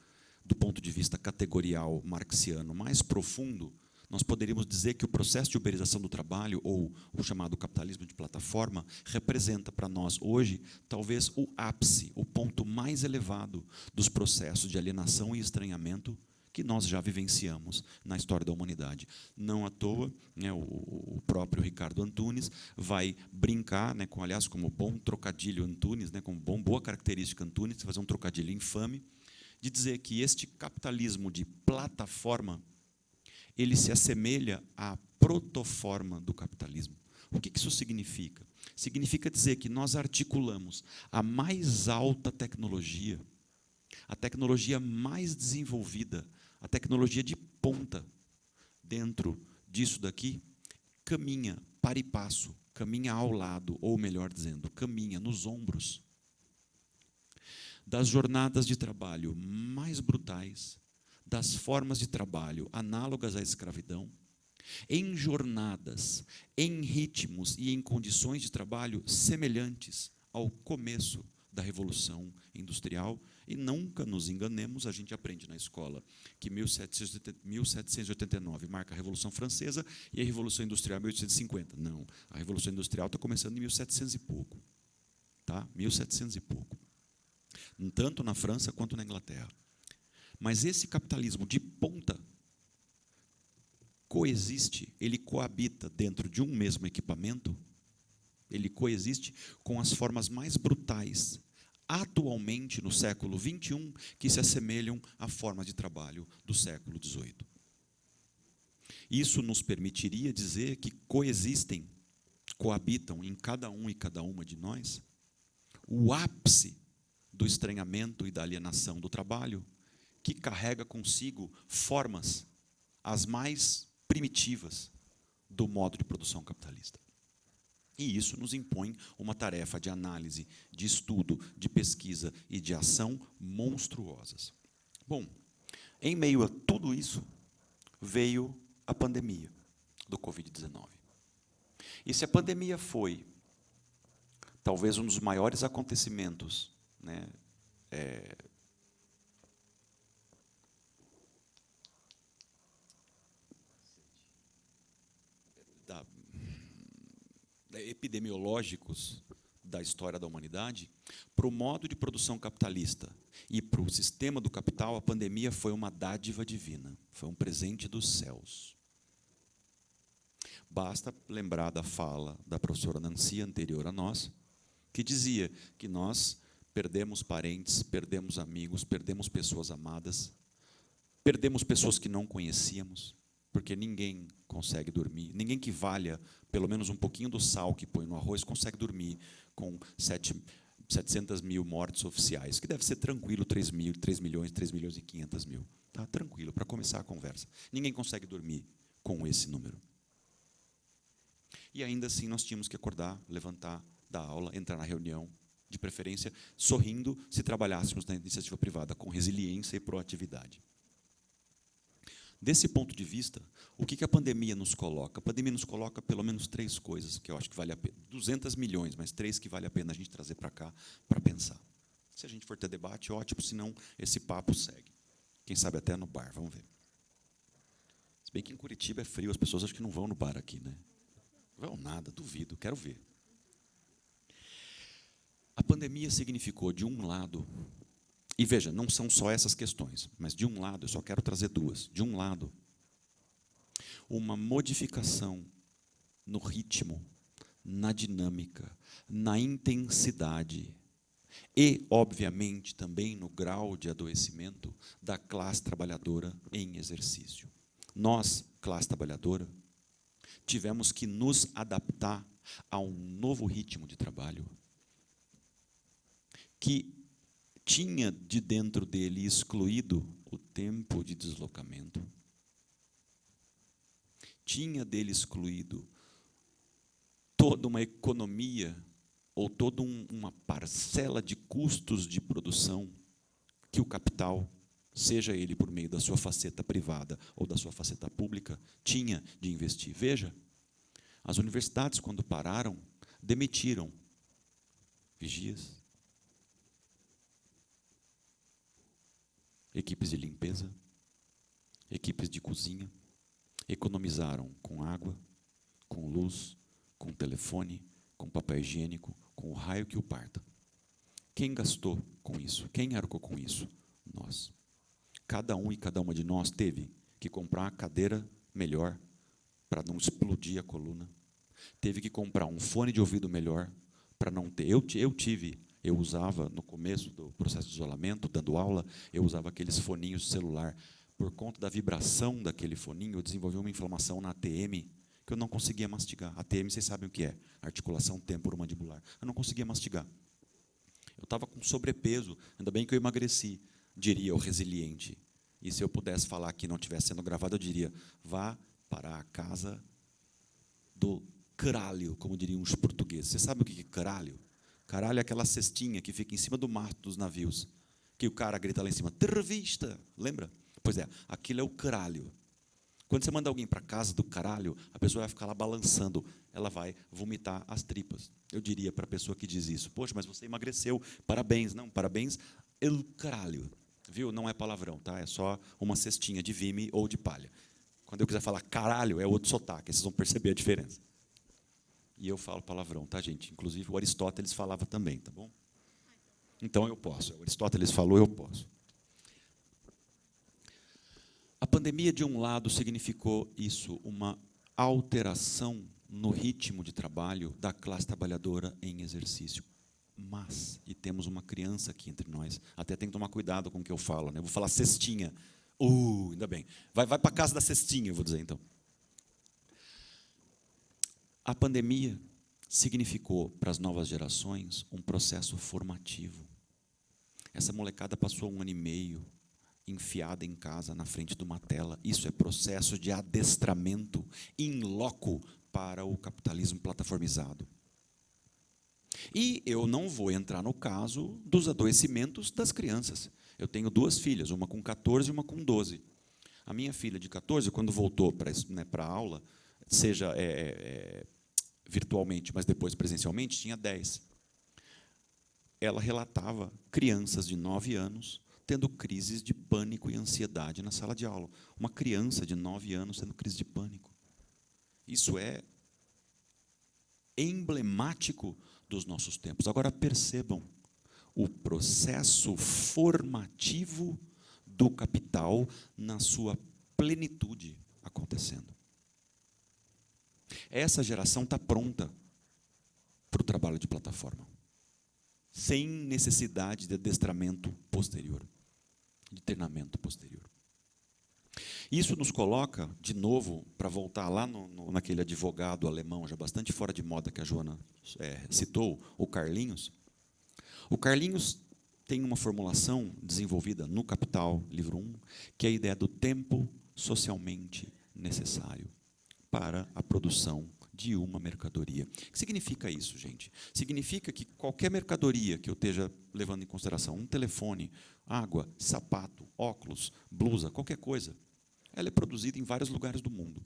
do ponto de vista categorial marxiano mais profundo, nós poderíamos dizer que o processo de uberização do trabalho, ou o chamado capitalismo de plataforma, representa para nós hoje, talvez, o ápice, o ponto mais elevado dos processos de alienação e estranhamento que nós já vivenciamos na história da humanidade. Não à toa, né, o próprio Ricardo Antunes vai brincar, né, aliás, como bom trocadilho Antunes, né, como boa característica Antunes, fazer um trocadilho infame, de dizer que este capitalismo de plataforma ele se assemelha à protoforma do capitalismo. O que isso significa? Significa dizer que nós articulamos a mais alta tecnologia, a tecnologia mais desenvolvida, a tecnologia de ponta, dentro disso daqui, caminha para e passo, caminha ao lado, ou melhor dizendo, caminha nos ombros das jornadas de trabalho mais brutais, das formas de trabalho análogas à escravidão, em jornadas, em ritmos e em condições de trabalho semelhantes ao começo da Revolução Industrial. E nunca nos enganemos, a gente aprende na escola que 1789 marca a Revolução Francesa e a Revolução Industrial 1850. Não, a Revolução Industrial está começando em 1700 e pouco. Tá? 1700 e pouco. Tanto na França quanto na Inglaterra. Mas esse capitalismo de ponta coexiste, ele coabita dentro de um mesmo equipamento ele coexiste com as formas mais brutais, atualmente no século XXI, que se assemelham à forma de trabalho do século XVIII. Isso nos permitiria dizer que coexistem, coabitam em cada um e cada uma de nós o ápice do estranhamento e da alienação do trabalho, que carrega consigo formas as mais primitivas do modo de produção capitalista. E isso nos impõe uma tarefa de análise, de estudo, de pesquisa e de ação monstruosas. Bom, em meio a tudo isso, veio a pandemia do Covid-19. E se a pandemia foi talvez um dos maiores acontecimentos, né, epidemiológicos da história da humanidade, para o modo de produção capitalista e para o sistema do capital, a pandemia foi uma dádiva divina, foi um presente dos céus. Basta lembrar da fala da professora Nancy, anterior a nós, que dizia que nós perdemos parentes, perdemos amigos, perdemos pessoas amadas, perdemos pessoas que não conhecíamos, porque ninguém consegue dormir, ninguém que valha pelo menos um pouquinho do sal que põe no arroz consegue dormir com 700 mil mortes oficiais, que deve ser tranquilo, 3 milhões e 500 mil. Tá tranquilo, para começar a conversa. Ninguém consegue dormir com esse número. E ainda assim nós tínhamos que acordar, levantar da aula, entrar na reunião, de preferência sorrindo, se trabalhássemos na iniciativa privada, com resiliência e proatividade. Desse ponto de vista, o que a pandemia nos coloca? A pandemia nos coloca pelo menos 3 coisas que eu acho que vale a pena. 200 milhões, mas 3 que vale a pena a gente trazer para cá para pensar. Se a gente for ter debate, ótimo, senão esse papo segue. Quem sabe até no bar, vamos ver. Se bem que em Curitiba é frio, as pessoas acho que não vão no bar aqui, né? Não vão nada, duvido, quero ver. A pandemia significou, de um lado, e veja, não são só essas questões, mas de um lado, eu só quero trazer 2. De um lado, uma modificação no ritmo, na dinâmica, na intensidade e, obviamente, também no grau de adoecimento da classe trabalhadora em exercício. Nós, classe trabalhadora, tivemos que nos adaptar a um novo ritmo de trabalho que tinha de dentro dele excluído o tempo de deslocamento, tinha dele excluído toda uma economia ou toda uma parcela de custos de produção que o capital, seja ele por meio da sua faceta privada ou da sua faceta pública, tinha de investir. Veja, as universidades, quando pararam, demitiram vigias, equipes de limpeza, equipes de cozinha, economizaram com água, com luz, com telefone, com papel higiênico, com o raio que o parta. Quem gastou com isso? Quem arcou com isso? Nós. Cada um e cada uma de nós teve que comprar uma cadeira melhor para não explodir a coluna. Teve que comprar um fone de ouvido melhor para não ter. Eu usava, no começo do processo de isolamento, dando aula, eu usava aqueles foninhos de celular. Por conta da vibração daquele foninho, eu desenvolvi uma inflamação na ATM, que eu não conseguia mastigar. ATM, vocês sabem o que é? Articulação temporomandibular. Eu não conseguia mastigar. Eu estava com sobrepeso, ainda bem que eu emagreci, diria o resiliente. E se eu pudesse falar que não estivesse sendo gravado, eu diria, vá para a casa do caralho, como diriam os portugueses. Você sabe o que é caralho? Caralho é aquela cestinha que fica em cima do mastro dos navios, que o cara grita lá em cima, terrorista, lembra? Pois é, aquilo é o caralho. Quando você manda alguém para a casa do caralho, a pessoa vai ficar lá balançando, ela vai vomitar as tripas. Eu diria para a pessoa que diz isso, poxa, mas você emagreceu, parabéns. Não, parabéns, el caralho. Viu? Não é palavrão, tá? É só uma cestinha de vime ou de palha. Quando eu quiser falar caralho, é outro sotaque, vocês vão perceber a diferença. E eu falo palavrão, tá, gente? Inclusive, o Aristóteles falava também, tá bom? Então, eu posso. O Aristóteles falou, eu posso. A pandemia, de um lado, significou isso, uma alteração no ritmo de trabalho da classe trabalhadora em exercício. Mas, e temos uma criança aqui entre nós, até tem que tomar cuidado com o que eu falo, né? Eu vou falar cestinha. Ainda bem. Vai para a casa da cestinha, eu vou dizer então. A pandemia significou para as novas gerações um processo formativo. Essa molecada passou 1 ano e meio enfiada em casa, na frente de uma tela. Isso é processo de adestramento in loco para o capitalismo plataformizado. E eu não vou entrar no caso dos adoecimentos das crianças. Eu tenho 2 filhas, uma com 14 e uma com 12. A minha filha de 14, quando voltou para a aula, seja virtualmente, mas depois presencialmente, tinha 10. Ela relatava crianças de 9 anos tendo crises de pânico e ansiedade na sala de aula. Uma criança de 9 anos tendo crise de pânico. Isso é emblemático dos nossos tempos. Agora percebam o processo formativo do capital na sua plenitude acontecendo. Essa geração está pronta para o trabalho de plataforma, sem necessidade de adestramento posterior, de treinamento posterior. Isso nos coloca, de novo, para voltar lá naquele advogado alemão, já bastante fora de moda que a Joana citou, o Carlinhos. O Carlinhos tem uma formulação desenvolvida no Capital, livro 1, que é a ideia do tempo socialmente necessário para a produção de uma mercadoria. O que significa isso, gente? Significa que qualquer mercadoria que eu esteja levando em consideração, um telefone, água, sapato, óculos, blusa, qualquer coisa, ela é produzida em vários lugares do mundo.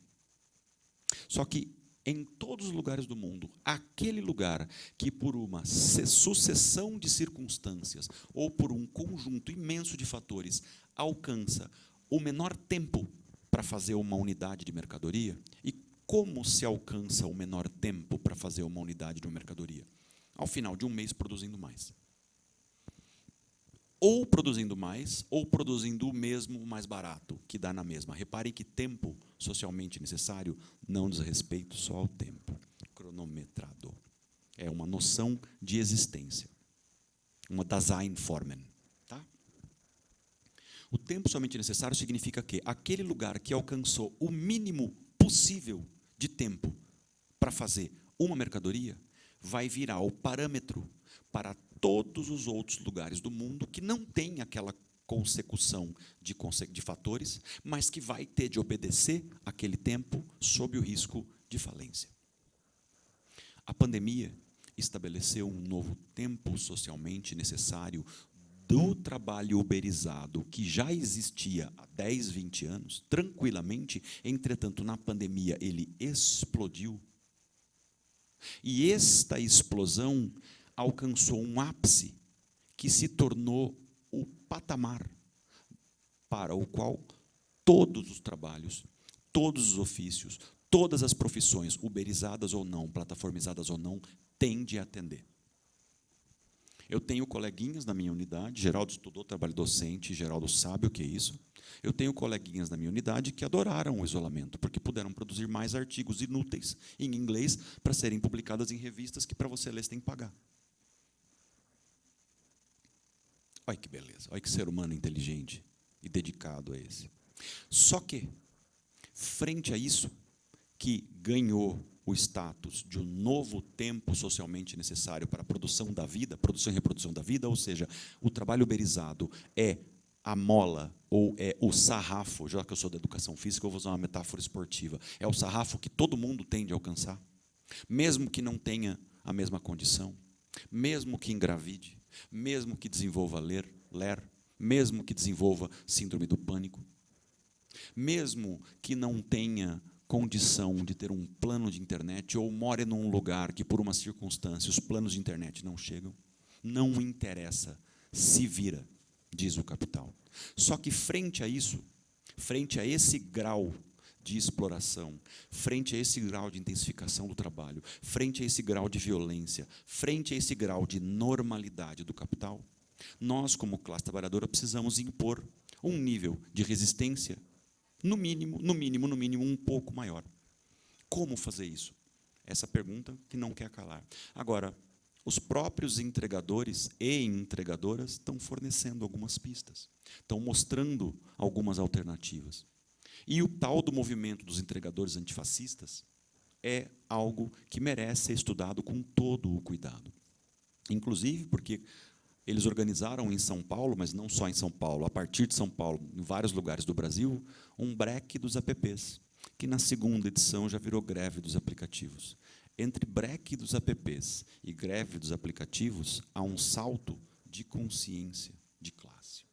Só que, em todos os lugares do mundo, aquele lugar que, por uma sucessão de circunstâncias ou por um conjunto imenso de fatores, alcança o menor tempo para fazer uma unidade de mercadoria. E como se alcança o menor tempo para fazer uma unidade de uma mercadoria? Ao final de um mês, produzindo mais. Ou produzindo mais, ou produzindo o mesmo mais barato, que dá na mesma. Reparem que tempo socialmente necessário não diz respeito só ao tempo cronometrado. É uma noção de existência. Uma Daseinformen. Tá? O tempo somente necessário significa que aquele lugar que alcançou o mínimo possível de tempo para fazer uma mercadoria vai virar o parâmetro para todos os outros lugares do mundo que não tem aquela consecução de fatores, mas que vai ter de obedecer aquele tempo sob o risco de falência. A pandemia estabeleceu um novo tempo socialmente necessário do trabalho uberizado, que já existia há 10, 20 anos, tranquilamente, entretanto, na pandemia, ele explodiu. E esta explosão alcançou um ápice que se tornou o patamar para o qual todos os trabalhos, todos os ofícios, todas as profissões, uberizadas ou não, plataformizadas ou não, têm de atender. Eu tenho coleguinhas na minha unidade, Geraldo estudou trabalho docente, Geraldo sabe o que é isso. Eu tenho coleguinhas na minha unidade que adoraram o isolamento, porque puderam produzir mais artigos inúteis em inglês para serem publicadas em revistas que, para você ler, você tem que pagar. Olha que beleza, olha que ser humano inteligente e dedicado a esse. Só que, frente a isso, que ganhou o status de um novo tempo socialmente necessário para a produção da vida, produção e reprodução da vida, ou seja, o trabalho uberizado é a mola, ou é o sarrafo, já que eu sou da educação física, eu vou usar uma metáfora esportiva, é o sarrafo que todo mundo tem de alcançar, mesmo que não tenha a mesma condição, mesmo que engravide, mesmo que desenvolva ler, mesmo que desenvolva síndrome do pânico, mesmo que não tenha condição de ter um plano de internet ou more num lugar que, por uma circunstância, os planos de internet não chegam, não interessa, se vira, diz o capital. Só que, frente a isso, frente a esse grau de exploração, frente a esse grau de intensificação do trabalho, frente a esse grau de violência, frente a esse grau de normalidade do capital, nós, como classe trabalhadora, precisamos impor um nível de resistência no mínimo, um pouco maior. Como fazer isso? Essa pergunta que não quer calar. Agora, os próprios entregadores e entregadoras estão fornecendo algumas pistas, estão mostrando algumas alternativas. E o tal do movimento dos entregadores antifascistas é algo que merece ser estudado com todo o cuidado. Inclusive porque eles organizaram em São Paulo, mas não só em São Paulo, a partir de São Paulo, em vários lugares do Brasil, um breque dos apps, que na segunda edição já virou greve dos aplicativos. Entre breque dos apps e greve dos aplicativos, há um salto de consciência de classe.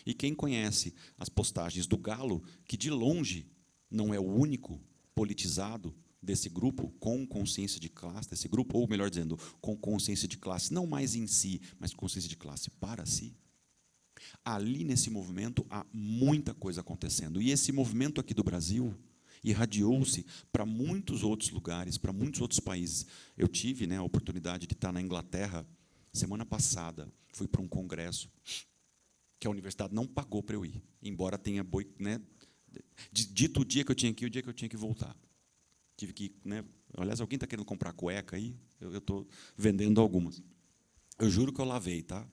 E quem conhece as postagens do Galo, que de longe não é o único politizado desse grupo com consciência de classe, desse grupo, ou melhor dizendo, com consciência de classe, não mais em si, mas consciência de classe para si, ali nesse movimento há muita coisa acontecendo. E esse movimento aqui do Brasil irradiou-se para muitos outros lugares, para muitos outros países. Eu tive, né, a oportunidade de estar na Inglaterra semana passada, fui para um congresso que a universidade não pagou para eu ir, embora tenha, né, dito o dia que eu tinha que ir, o dia que eu tinha que voltar. Tive que, né, aliás, alguém está querendo comprar cueca aí? Eu estou vendendo algumas. Eu juro que eu lavei, tá?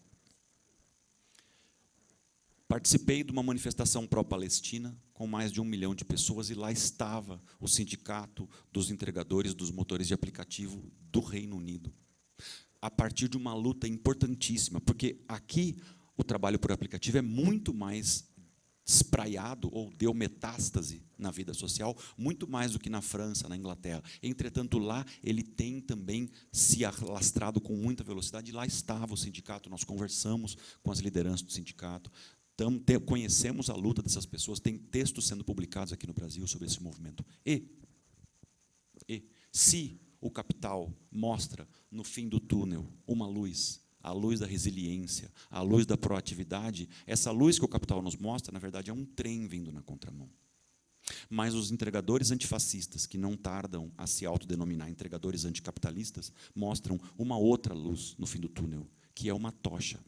Participei de uma manifestação pró-Palestina com mais de 1 milhão de pessoas, e lá estava o sindicato dos entregadores dos motores de aplicativo do Reino Unido, a partir de uma luta importantíssima, porque aqui o trabalho por aplicativo é muito mais espraiado, ou deu metástase na vida social, muito mais do que na França, na Inglaterra. Entretanto, lá ele tem também se alastrado com muita velocidade, e lá estava o sindicato, nós conversamos com as lideranças do sindicato, conhecemos a luta dessas pessoas, tem textos sendo publicados aqui no Brasil sobre esse movimento. E se o capital mostra, no fim do túnel, uma luz, a luz da resiliência, a luz da proatividade, essa luz que o capital nos mostra, na verdade, é um trem vindo na contramão. Mas os entregadores antifascistas, que não tardam a se autodenominar entregadores anticapitalistas, mostram uma outra luz no fim do túnel, que é uma tocha.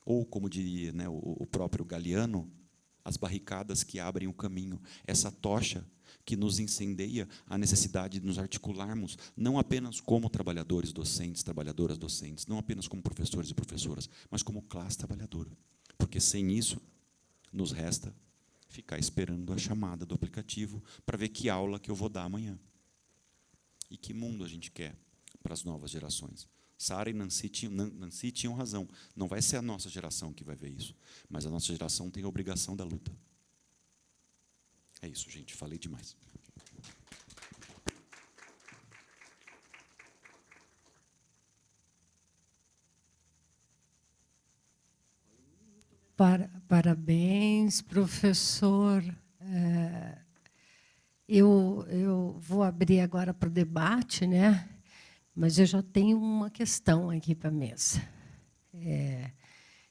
Ou, como diria, né, o próprio Galeano, as barricadas que abrem o caminho. Essa tocha que nos incendeia a necessidade de nos articularmos, não apenas como trabalhadores docentes, trabalhadoras docentes, não apenas como professores e professoras, mas como classe trabalhadora. Porque, sem isso, nos resta ficar esperando a chamada do aplicativo para ver que aula que eu vou dar amanhã. E que mundo a gente quer para as novas gerações. Sara e Nancy tinham razão. Não vai ser a nossa geração que vai ver isso, mas a nossa geração tem a obrigação da luta. É isso, gente. Falei demais. Parabéns, professor. Eu vou abrir agora para o debate, né? Mas eu já tenho uma questão aqui para a mesa.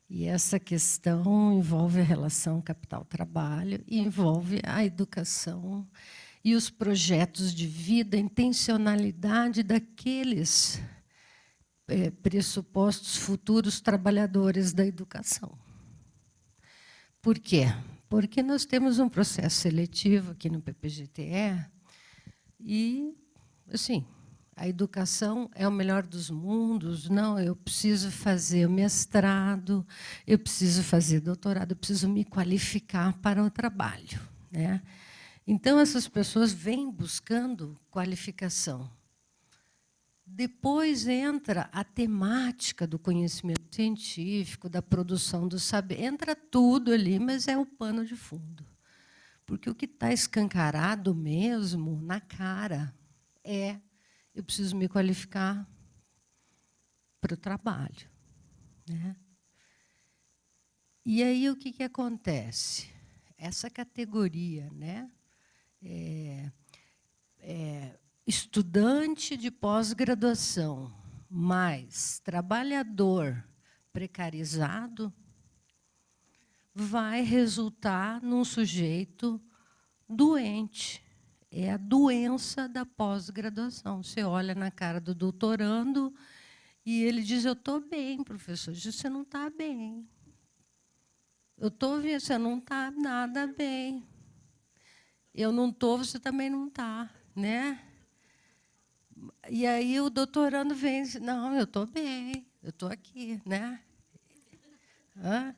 E essa questão envolve a relação capital-trabalho, e envolve a educação e os projetos de vida, a intencionalidade daqueles pressupostos futuros trabalhadores da educação. Por quê? Porque nós temos um processo seletivo aqui no PPGTE e, assim, a educação é o melhor dos mundos. Não, eu preciso fazer o mestrado, eu preciso fazer doutorado, eu preciso me qualificar para o trabalho, né? Então, essas pessoas vêm buscando qualificação. Depois entra a temática do conhecimento científico, da produção do saber. Entra tudo ali, mas é o pano de fundo. Porque o que está escancarado mesmo, na cara, é: eu preciso me qualificar para o trabalho, né? E aí o que acontece? Essa categoria, né? Estudante de pós-graduação mais trabalhador precarizado vai resultar num sujeito doente. É a doença da pós-graduação. Você olha na cara do doutorando e ele diz: eu estou bem, professor. Diz: você não está bem. Eu estou vendo, você não está nada bem. Eu não estou, você também não está, né? E aí o doutorando vem e diz, não, eu estou bem, eu estou aqui, né? Hã?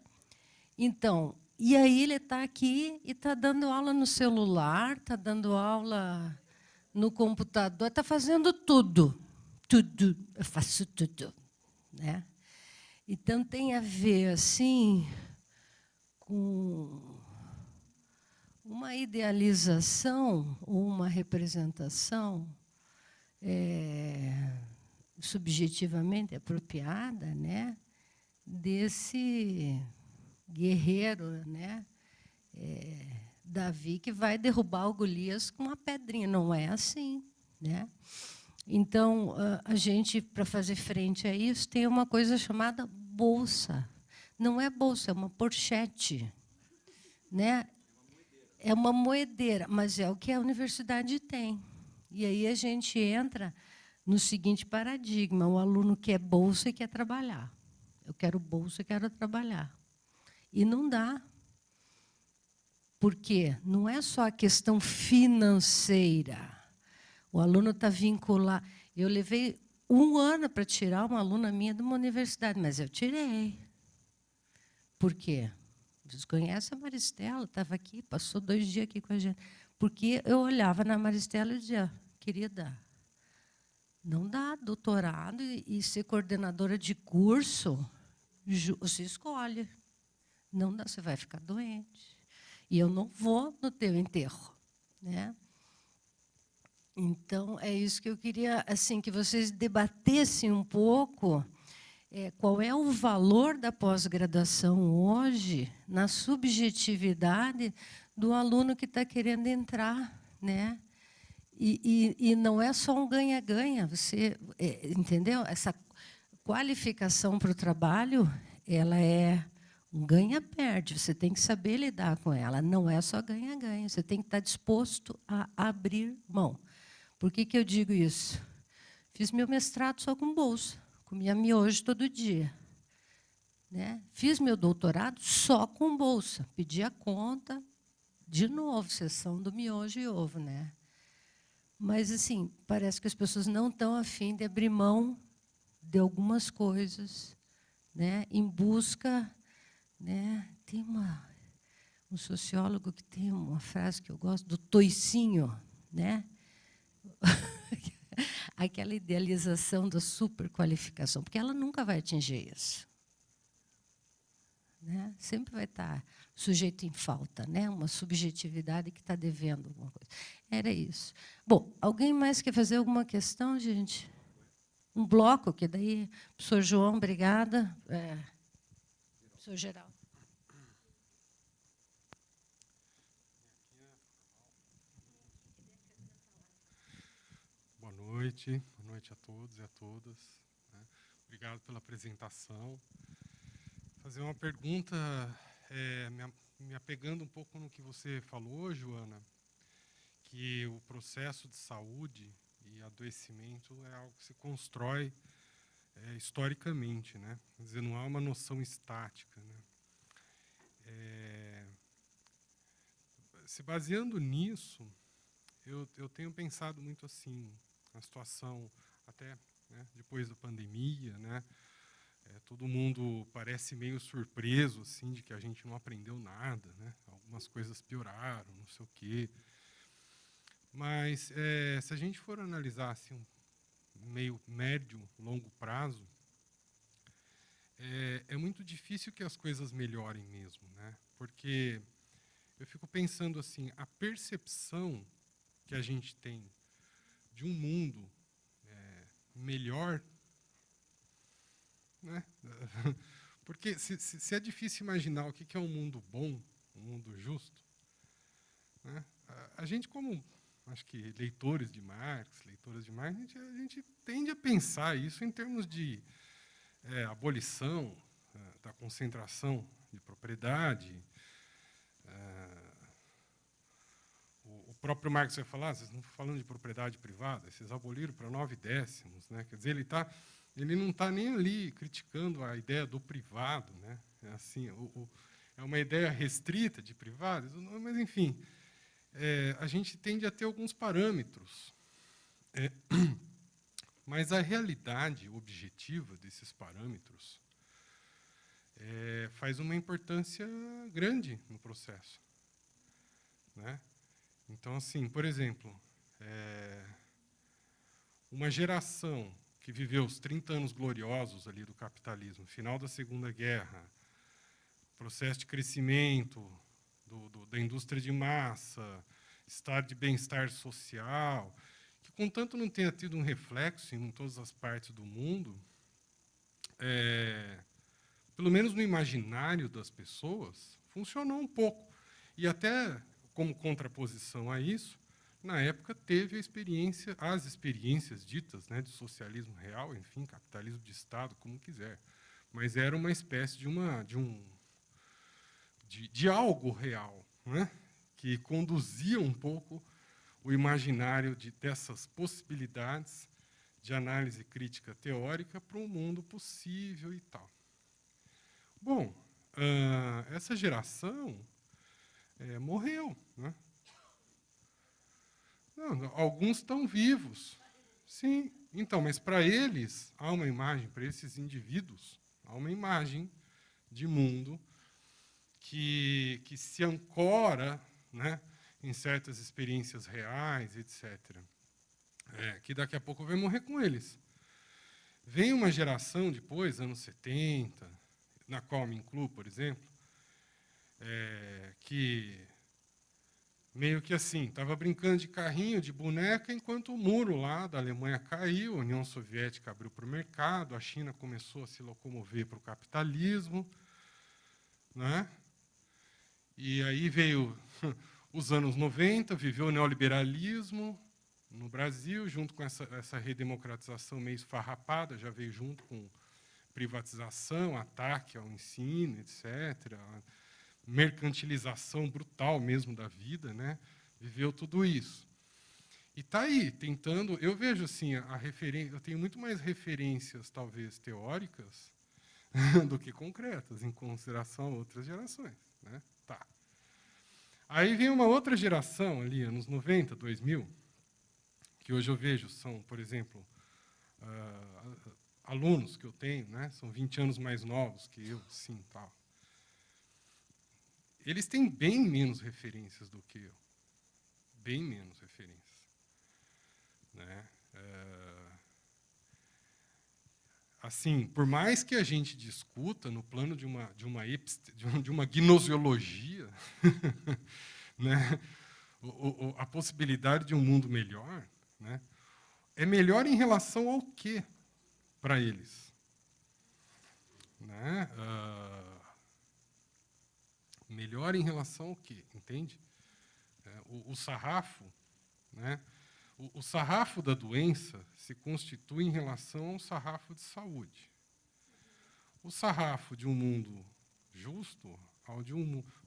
Então, e aí ele está aqui e está dando aula no celular, está dando aula no computador, está fazendo tudo. Tudo, eu faço tudo. Né? Então, tem a ver, assim, com uma idealização, uma representação subjetivamente apropriada, né, desse guerreiro, né, Davi, que vai derrubar o Golias com uma pedrinha. Não é assim, né? Então, a gente, para fazer frente a isso, tem uma coisa chamada bolsa. Não é bolsa, é uma porchete, né? É uma moedeira, mas é o que a universidade tem. E aí a gente entra no seguinte paradigma: o aluno quer bolsa e quer trabalhar. Eu quero bolsa e quero trabalhar. E não dá. Por quê? Não é só a questão financeira. O aluno está vinculado. Eu levei 1 ano para tirar uma aluna minha de uma universidade, mas eu tirei. Por quê? Vocês conhecem a Maristela, estava aqui, passou 2 dias aqui com a gente. Porque eu olhava na Maristela e dizia, querida, não dá doutorado e ser coordenadora de curso, você escolhe. Não dá, você vai ficar doente. E eu não vou no teu enterro, né? Então, é isso que eu queria, assim, que vocês debatessem um pouco, qual é o valor da pós-graduação hoje na subjetividade do aluno que está querendo entrar, né? E não é só um ganha-ganha, você entendeu? Essa qualificação para o trabalho, ela é um ganha-perde, você tem que saber lidar com ela, não é só ganha-ganha, você tem que estar disposto a abrir mão. Por que eu digo isso? Fiz meu mestrado só com bolsa, comia miojo todo dia. Né? Fiz meu doutorado só com bolsa, pedi a conta, de novo, sessão do miojo e ovo. Né? Mas, assim, parece que as pessoas não estão a fim de abrir mão de algumas coisas, né? Em busca... Né? Tem um sociólogo que tem uma frase que eu gosto, do toicinho, né? Aquela idealização da superqualificação, porque ela nunca vai atingir isso. Né? Sempre vai estar sujeito em falta, né? Uma subjetividade que está devendo alguma coisa. Era isso. Bom, alguém mais quer fazer alguma questão, gente? Um bloco, que daí, professor João, obrigada. Professor Geraldo. Boa noite a todos e a todas. Né? Obrigado pela apresentação. Fazer uma pergunta, me apegando um pouco no que você falou, Joana, que o processo de saúde e adoecimento é algo que se constrói historicamente, né? Quer dizer, não há uma noção estática. Né? Se baseando nisso, eu tenho pensado muito assim, na situação até, né, depois da pandemia, né? Todo mundo parece meio surpreso assim, de que a gente não aprendeu nada, né? Algumas coisas pioraram, não sei o quê. Mas, se a gente for analisar assim, meio médio, longo prazo, é muito difícil que as coisas melhorem mesmo, né? Porque eu fico pensando assim, a percepção que a gente tem de um mundo melhor, né? Porque se é difícil imaginar o que é um mundo bom, um mundo justo, né? A gente, como acho que leitores de Marx, a gente tende a pensar isso em termos de abolição da concentração de propriedade. O próprio Marx vai falar, vocês não estão falando de propriedade privada, vocês aboliram para 9/10, né? Quer dizer, ele não está nem ali criticando a ideia do privado, né? Assim, é uma ideia restrita de privado, mas, enfim, a gente tende a ter alguns parâmetros Mas a realidade objetiva desses parâmetros faz uma importância grande no processo, né? Então, assim, por exemplo, uma geração que viveu os 30 anos gloriosos ali do capitalismo, final da Segunda Guerra, processo de crescimento da indústria de massa, estado de bem-estar social, que, contanto não tenha tido um reflexo em todas as partes do mundo, pelo menos no imaginário das pessoas, funcionou um pouco. E até, como contraposição a isso, na época teve as experiências ditas, né, de socialismo real, enfim, capitalismo de Estado, como quiser. Mas era uma espécie de algo real, né, que conduzia um pouco o imaginário dessas possibilidades de análise crítica teórica para um mundo possível e tal. Bom, essa geração morreu, né? Não, alguns estão vivos. Sim, então, mas para eles, há uma imagem, para esses indivíduos, há uma imagem de mundo que se ancora, né, em certas experiências reais, etc., que daqui a pouco vai morrer com eles. Vem uma geração depois, anos 70, na qual me incluo, por exemplo, que meio que assim, estava brincando de carrinho, de boneca, enquanto o muro lá da Alemanha caiu, a União Soviética abriu para o mercado, a China começou a se locomover para o capitalismo, né? E aí veio os anos 90, viveu o neoliberalismo no Brasil, junto com essa redemocratização meio esfarrapada, já veio junto com privatização, ataque ao ensino, etc., mercantilização brutal mesmo da vida, né? Viveu tudo isso. E está aí, tentando... Eu vejo assim, eu tenho muito mais referências, talvez, teóricas do que concretas, em consideração a outras gerações, né? Tá. Aí vem uma outra geração, ali, anos 90, 2000, que hoje eu vejo são, por exemplo, alunos que eu tenho, né? São 20 anos mais novos que eu, sim, tal. Eles têm bem menos referências do que eu. Bem menos referências. Né? Assim, por mais que a gente discuta no plano de uma gnosiologia, né, a possibilidade de um mundo melhor, né, é melhor em relação ao quê para eles? Né? Melhor em relação ao quê? Entende? O sarrafo, né? O sarrafo da doença se constitui em relação ao sarrafo de saúde. O sarrafo de um mundo justo ao de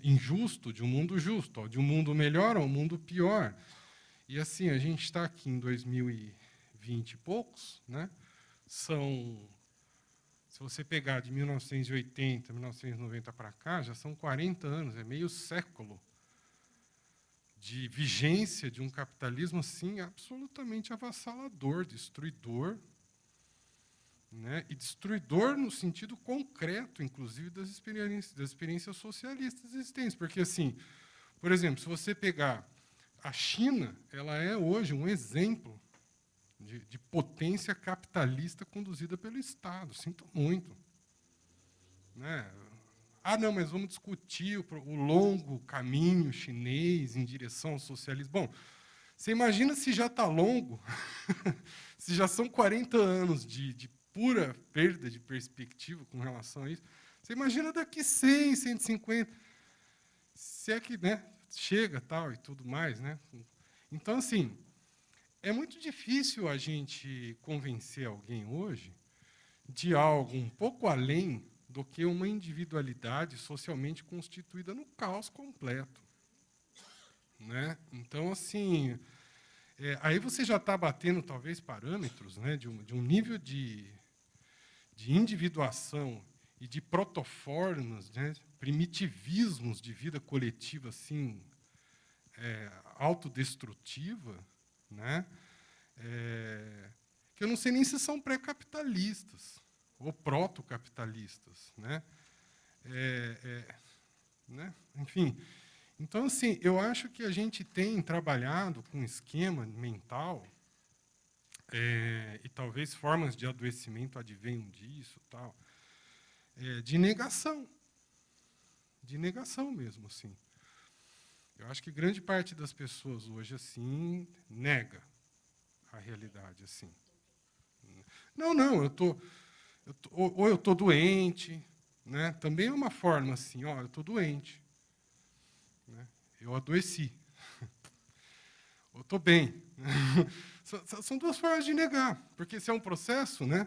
injusto, de um mundo justo, ao de um mundo melhor ao mundo pior. E assim, a gente está aqui em 2020 e poucos, né? Se você pegar de 1980, 1990 para cá, já são 40 anos, é meio século de vigência de um capitalismo assim absolutamente avassalador, destruidor, né? E destruidor no sentido concreto, inclusive das experiências socialistas existentes, porque assim, por exemplo, se você pegar a China, ela é hoje um exemplo de potência capitalista conduzida pelo Estado. Sinto muito, né? Não, mas vamos discutir o longo caminho chinês em direção ao socialismo. Bom, você imagina se já está longo, se já são 40 anos de pura perda de perspectiva com relação a isso. Você imagina daqui 100, 150, se é que, né, chega tal e tudo mais, né? Então, assim, é muito difícil a gente convencer alguém hoje de algo um pouco além do que uma individualidade socialmente constituída no caos completo, né? Então, assim, aí você já está batendo, talvez, parâmetros, né, de um nível de individuação e de protoformas, né, primitivismos de vida coletiva assim, autodestrutiva, né, que eu não sei nem se são pré-capitalistas ou proto-capitalistas, né? Né? Enfim, então, assim, eu acho que a gente tem trabalhado com um esquema mental, e talvez formas de adoecimento advenham disso, tal, de negação mesmo, assim. Eu acho que grande parte das pessoas hoje, assim, nega a realidade, assim. Não, ou eu tô doente, né? Também é uma forma assim, ó, eu tô doente, né? Eu adoeci, eu tô bem. São duas formas de negar, porque se é um processo, né?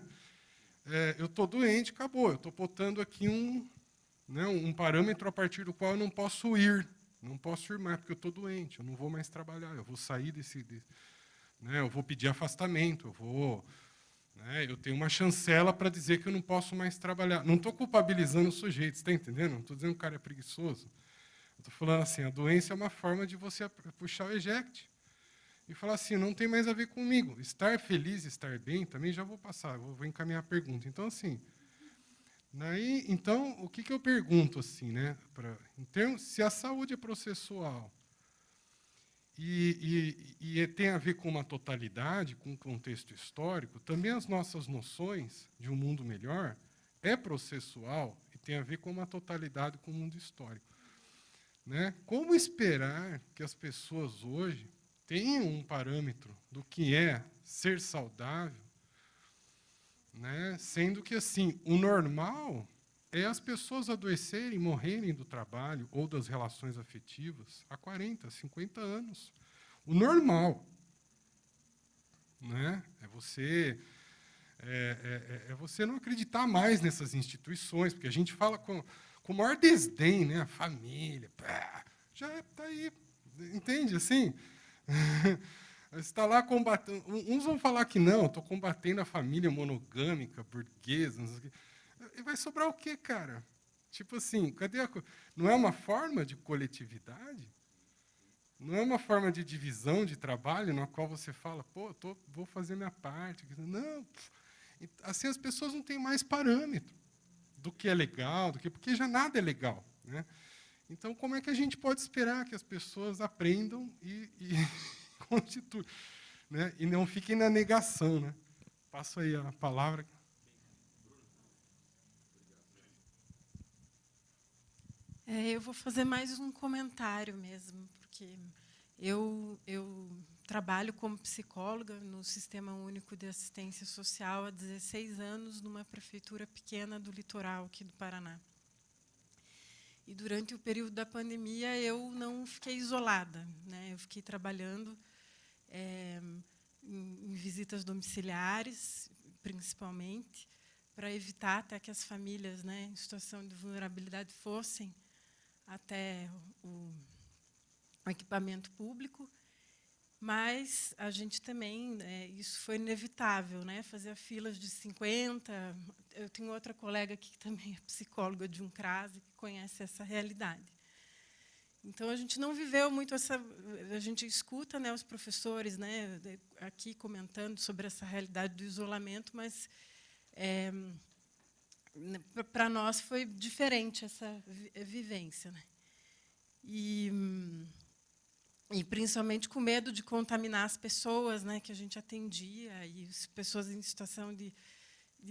Eu tô doente, acabou. Eu tô botando aqui um parâmetro a partir do qual eu não posso ir mais, porque eu tô doente, eu não vou mais trabalhar, eu vou sair né? Eu vou pedir afastamento, eu tenho uma chancela para dizer que eu não posso mais trabalhar. Não estou culpabilizando o sujeito, você está entendendo? Não estou dizendo que o cara é preguiçoso. Estou falando assim, a doença é uma forma de você puxar o eject e falar assim, não tem mais a ver comigo. Estar feliz, estar bem, também já vou passar, vou encaminhar a pergunta. Então, assim, então, o que eu pergunto, assim, né? Se a saúde é processual e tem a ver com uma totalidade, com um contexto histórico, também as nossas noções de um mundo melhor é processual e tem a ver com uma totalidade com o mundo histórico. Né? Como esperar que as pessoas hoje tenham um parâmetro do que é ser saudável, né? Sendo que assim, o normal é as pessoas adoecerem, morrerem do trabalho ou das relações afetivas há 40, 50 anos. O normal, né? É você não acreditar mais nessas instituições, porque a gente fala com o maior desdém, né? A família, pá, já está aí, entende? Assim, você está lá combatendo. Uns vão falar que não, estou combatendo a família monogâmica, burguesa, não sei o quê. E vai sobrar o quê, cara? Tipo assim, não é uma forma de coletividade? Não é uma forma de divisão de trabalho na qual você fala, pô, vou fazer minha parte. Não, assim as pessoas não têm mais parâmetro do que é legal, porque já nada é legal, né? Então, como é que a gente pode esperar que as pessoas aprendam e constituam, né? E não fiquem na negação, né? Passo aí a palavra. Eu vou fazer mais um comentário mesmo, porque eu trabalho como psicóloga no Sistema Único de Assistência Social há 16 anos, numa prefeitura pequena do litoral aqui do Paraná. E durante o período da pandemia eu não fiquei isolada, né? Eu fiquei trabalhando em visitas domiciliares, principalmente, para evitar até que as famílias, né, em situação de vulnerabilidade fossem até o equipamento público, mas a gente também, isso foi inevitável, né, fazia filas de 50. Eu tenho outra colega aqui que também é psicóloga de um CRAS e que conhece essa realidade. Então, a gente não viveu muito essa... A gente escuta, né, os professores, né, aqui comentando sobre essa realidade do isolamento, mas para nós foi diferente essa vivência, né? E principalmente com medo de contaminar as pessoas, né, que a gente atendia, e as pessoas em situação de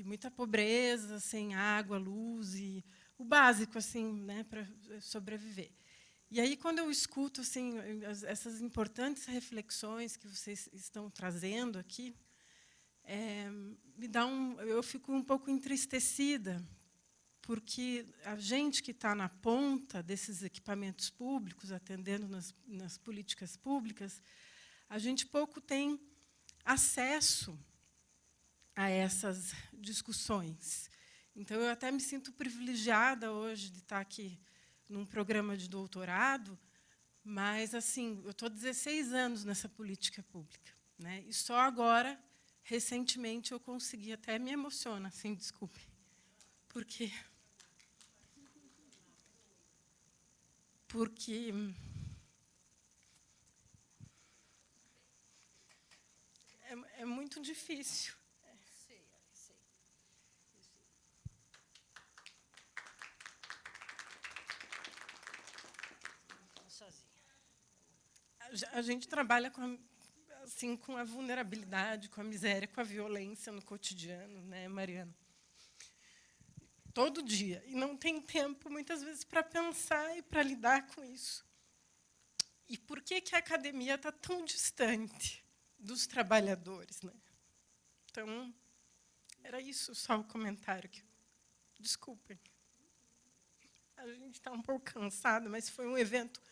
muita pobreza, sem água, luz, e o básico, assim, né, para sobreviver. E aí, quando eu escuto assim, essas importantes reflexões que vocês estão trazendo aqui, eu fico um pouco entristecida, porque a gente que está na ponta desses equipamentos públicos, atendendo nas políticas públicas, a gente pouco tem acesso a essas discussões. Então, eu até me sinto privilegiada hoje de estar aqui num programa de doutorado, mas assim, eu estou 16 anos nessa política pública, né? E só agora, recentemente, eu consegui, até me emociona, assim, desculpe, porque é muito difícil. a gente trabalha assim, com a vulnerabilidade, com a miséria, com a violência no cotidiano, né, Mariana? Todo dia. E não tem tempo, muitas vezes, para pensar e para lidar com isso. E por que a academia está tão distante dos trabalhadores, né? Então, era isso só o comentário. Desculpem. A gente está um pouco cansado, mas foi um evento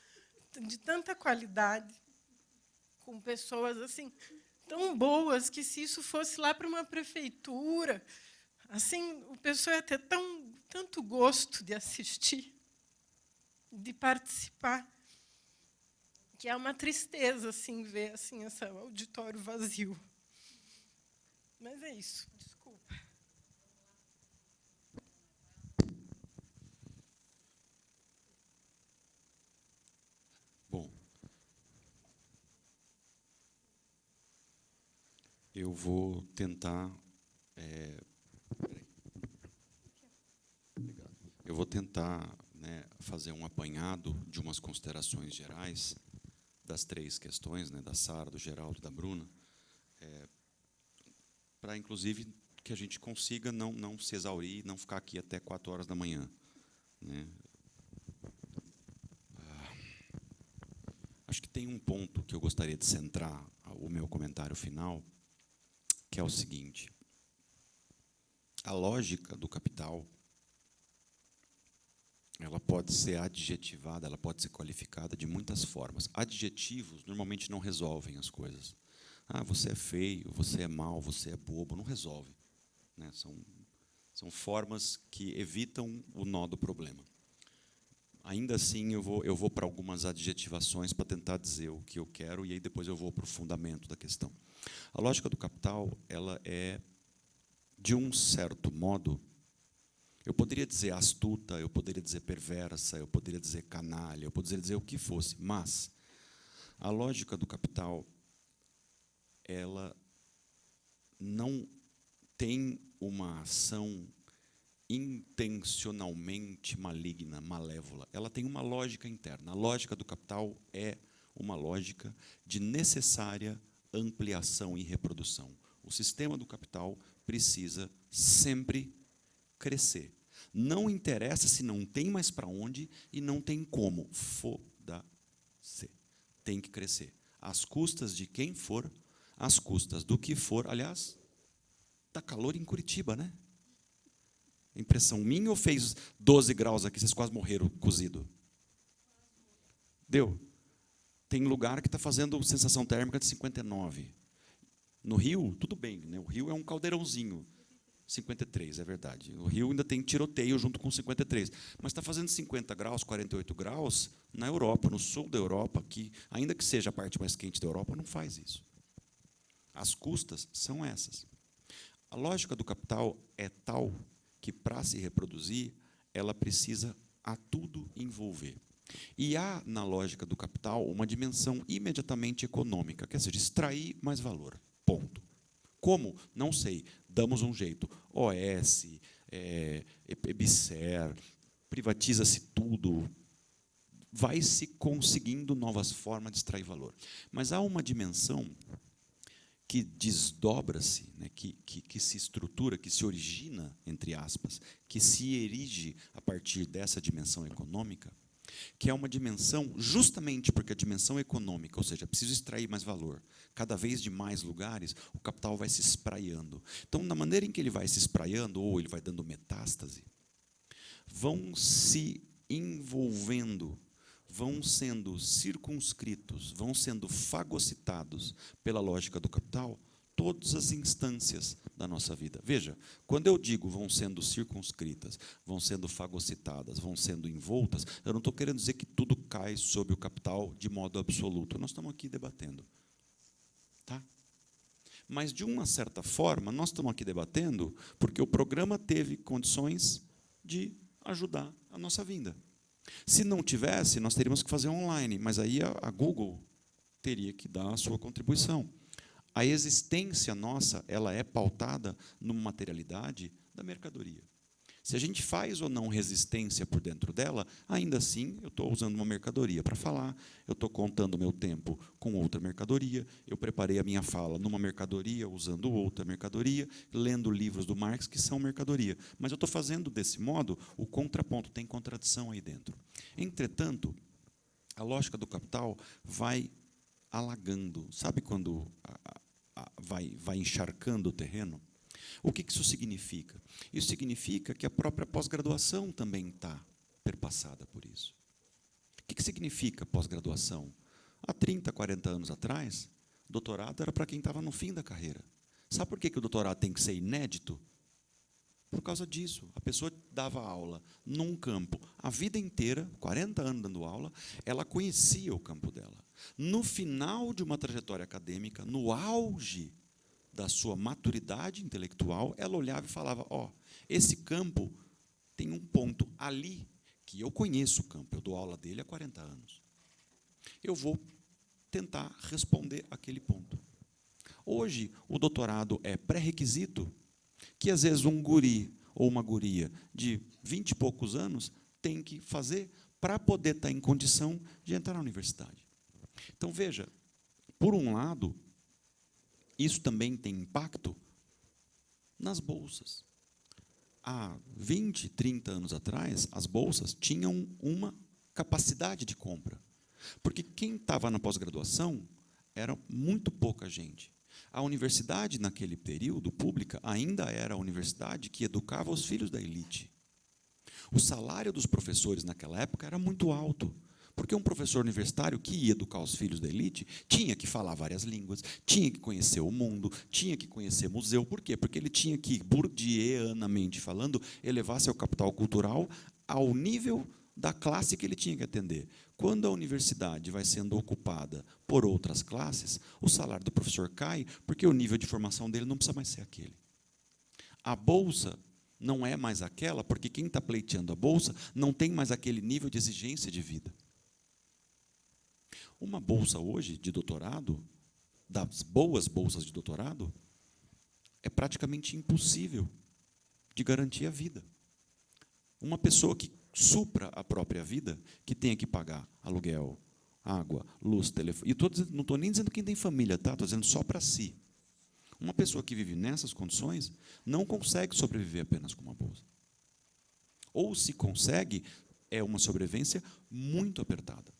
de tanta qualidade, com pessoas assim tão boas, que se isso fosse lá para uma prefeitura, assim, o pessoal ia ter tanto gosto de assistir, de participar, que é uma tristeza assim ver assim esse auditório vazio. Mas é isso. Desculpa. Bom, eu vou tentar. Eu vou tentar, né, fazer um apanhado de umas considerações gerais das 3 questões, né, da Sara, do Geraldo e da Bruna, para, inclusive, que a gente consiga não se exaurir, não ficar aqui até 4 horas da manhã, né. Acho que tem um ponto que eu gostaria de centrar o meu comentário final, que é o seguinte: a lógica do capital, ela pode ser adjetivada, ela pode ser qualificada de muitas formas. Adjetivos normalmente não resolvem as coisas. Ah, você é feio, você é mau, você é bobo, não resolve, né? São formas que evitam o nó do problema. Ainda assim, eu vou para algumas adjetivações para tentar dizer o que eu quero, e aí depois eu vou para o fundamento da questão. A lógica do capital, ela é, de um certo modo, eu poderia dizer astuta, eu poderia dizer perversa, eu poderia dizer canalha, eu poderia dizer o que fosse, mas a lógica do capital, ela não tem uma ação intencionalmente maligna, malévola. Ela tem uma lógica interna. A lógica do capital é uma lógica de necessária ampliação e reprodução. O sistema do capital precisa sempre crescer. Não interessa se não tem mais para onde e não tem como. Foda-se. Tem que crescer. Às custas de quem for, às custas do que for. Aliás, está calor em Curitiba, né? Impressão minha ou fez 12 graus aqui, vocês quase morreram cozido? Deu. Tem lugar que está fazendo sensação térmica de 59. No Rio, tudo bem, né? O Rio é um caldeirãozinho. 53, é verdade. O Rio ainda tem tiroteio junto com 53. Mas está fazendo 50 graus, 48 graus na Europa, no sul da Europa, que, ainda que seja a parte mais quente da Europa, não faz isso. As custas são essas. A lógica do capital é tal que, para se reproduzir, ela precisa a tudo envolver. E há, na lógica do capital, uma dimensão imediatamente econômica, quer dizer, extrair mais valor. Ponto. Como? Não sei. Damos um jeito. OS, EBSER, privatiza-se tudo. Vai-se conseguindo novas formas de extrair valor. Mas há uma dimensão que desdobra-se, né, que se estrutura, que se origina, entre aspas, que se erige a partir dessa dimensão econômica, que é uma dimensão, justamente porque a dimensão econômica, ou seja, preciso extrair mais valor, cada vez de mais lugares, o capital vai se espraiando. Então, na maneira em que ele vai se espraiando, ou ele vai dando metástase, vão se envolvendo, vão sendo circunscritos, vão sendo fagocitados pela lógica do capital todas as instâncias da nossa vida. Veja, quando eu digo vão sendo circunscritas, vão sendo fagocitadas, vão sendo envoltas, eu não estou querendo dizer que tudo cai sobre o capital de modo absoluto. Nós estamos aqui debatendo. Tá? Mas, de uma certa forma, nós estamos aqui debatendo porque o programa teve condições de ajudar a nossa vinda. Se não tivesse, nós teríamos que fazer online, mas aí a Google teria que dar a sua contribuição. A existência nossa, ela é pautada numa materialidade da mercadoria. Se a gente faz ou não resistência por dentro dela, ainda assim eu estou usando uma mercadoria para falar, eu estou contando o meu tempo com outra mercadoria, eu preparei a minha fala numa mercadoria, usando outra mercadoria, lendo livros do Marx que são mercadoria. Mas eu estou fazendo desse modo o contraponto, tem contradição aí dentro. Entretanto, a lógica do capital vai alagando. Sabe quando vai encharcando o terreno? O que isso significa? Isso significa que a própria pós-graduação também está perpassada por isso. O que significa pós-graduação? Há 30, 40 anos atrás, doutorado era para quem estava no fim da carreira. Sabe por que o doutorado tem que ser inédito? Por causa disso. A pessoa dava aula num campo a vida inteira, 40 anos dando aula, ela conhecia o campo dela. No final de uma trajetória acadêmica, no auge da sua maturidade intelectual, ela olhava e falava, esse campo tem um ponto ali, que eu conheço o campo, eu dou aula dele há 40 anos. Eu vou tentar responder aquele ponto. Hoje, o doutorado é pré-requisito, que às vezes um guri ou uma guria de 20 e poucos anos tem que fazer para poder estar em condição de entrar na universidade. Então, veja, por um lado, isso também tem impacto nas bolsas. Há 20, 30 anos atrás, as bolsas tinham uma capacidade de compra. Porque quem estava na pós-graduação era muito pouca gente. A universidade, naquele período, pública, ainda era a universidade que educava os filhos da elite. O salário dos professores naquela época era muito alto. Porque um professor universitário que ia educar os filhos da elite tinha que falar várias línguas, tinha que conhecer o mundo, tinha que conhecer museu. Por quê? Porque ele tinha que, bourdieuanamente falando, elevar seu capital cultural ao nível da classe que ele tinha que atender. Quando a universidade vai sendo ocupada por outras classes, o salário do professor cai, porque o nível de formação dele não precisa mais ser aquele. A bolsa não é mais aquela, porque quem está pleiteando a bolsa não tem mais aquele nível de exigência de vida. Uma bolsa hoje de doutorado, das boas bolsas de doutorado, é praticamente impossível de garantir a vida. Uma pessoa que supra a própria vida, que tenha que pagar aluguel, água, luz, telefone. E não estou nem dizendo quem tem família, tá? Estou dizendo só para si. Uma pessoa que vive nessas condições não consegue sobreviver apenas com uma bolsa. Ou, se consegue, é uma sobrevivência muito apertada.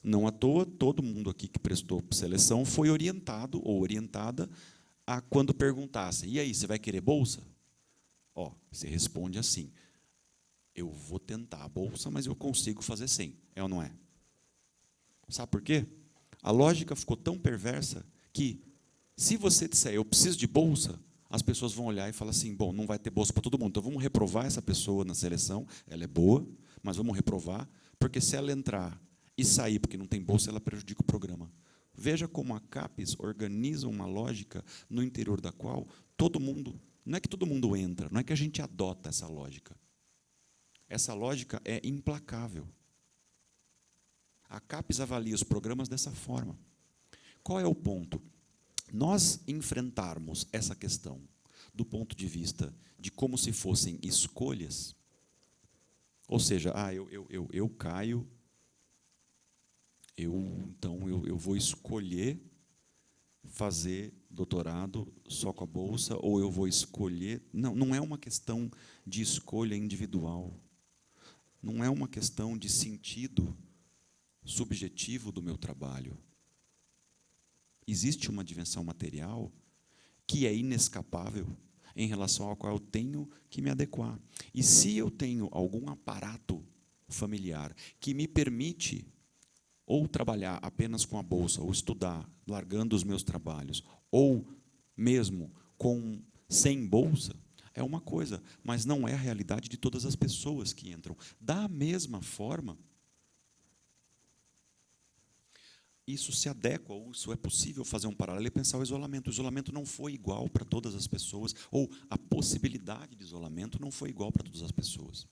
Não à toa, todo mundo aqui que prestou seleção foi orientado ou orientada a, quando perguntassem, e aí, você vai querer bolsa? Você responde assim, eu vou tentar a bolsa, mas eu consigo fazer sem. É ou não é? Sabe por quê? A lógica ficou tão perversa que, se você disser, eu preciso de bolsa, as pessoas vão olhar e falar assim, bom, não vai ter bolsa para todo mundo, então vamos reprovar essa pessoa na seleção, ela é boa, mas vamos reprovar, porque se ela entrar e sair porque não tem bolsa, ela prejudica o programa. Veja como a CAPES organiza uma lógica no interior da qual todo mundo, não é que todo mundo entra, não é que a gente adota essa lógica. Essa lógica é implacável. A CAPES avalia os programas dessa forma. Qual é o ponto? Nós enfrentarmos essa questão do ponto de vista de como se fossem escolhas, ou seja, eu caio, então eu vou escolher fazer doutorado só com a bolsa, ou eu vou escolher... Não é uma questão de escolha individual. Não é uma questão de sentido subjetivo do meu trabalho. Existe uma dimensão material que é inescapável, em relação ao qual eu tenho que me adequar. E se eu tenho algum aparato familiar que me permite ou trabalhar apenas com a bolsa, ou estudar, largando os meus trabalhos, ou mesmo sem bolsa, é uma coisa, mas não é a realidade de todas as pessoas que entram. Da mesma forma, isso se adequa, ou isso é possível fazer um paralelo e pensar o isolamento. O isolamento não foi igual para todas as pessoas, ou a possibilidade de isolamento não foi igual para todas as pessoas.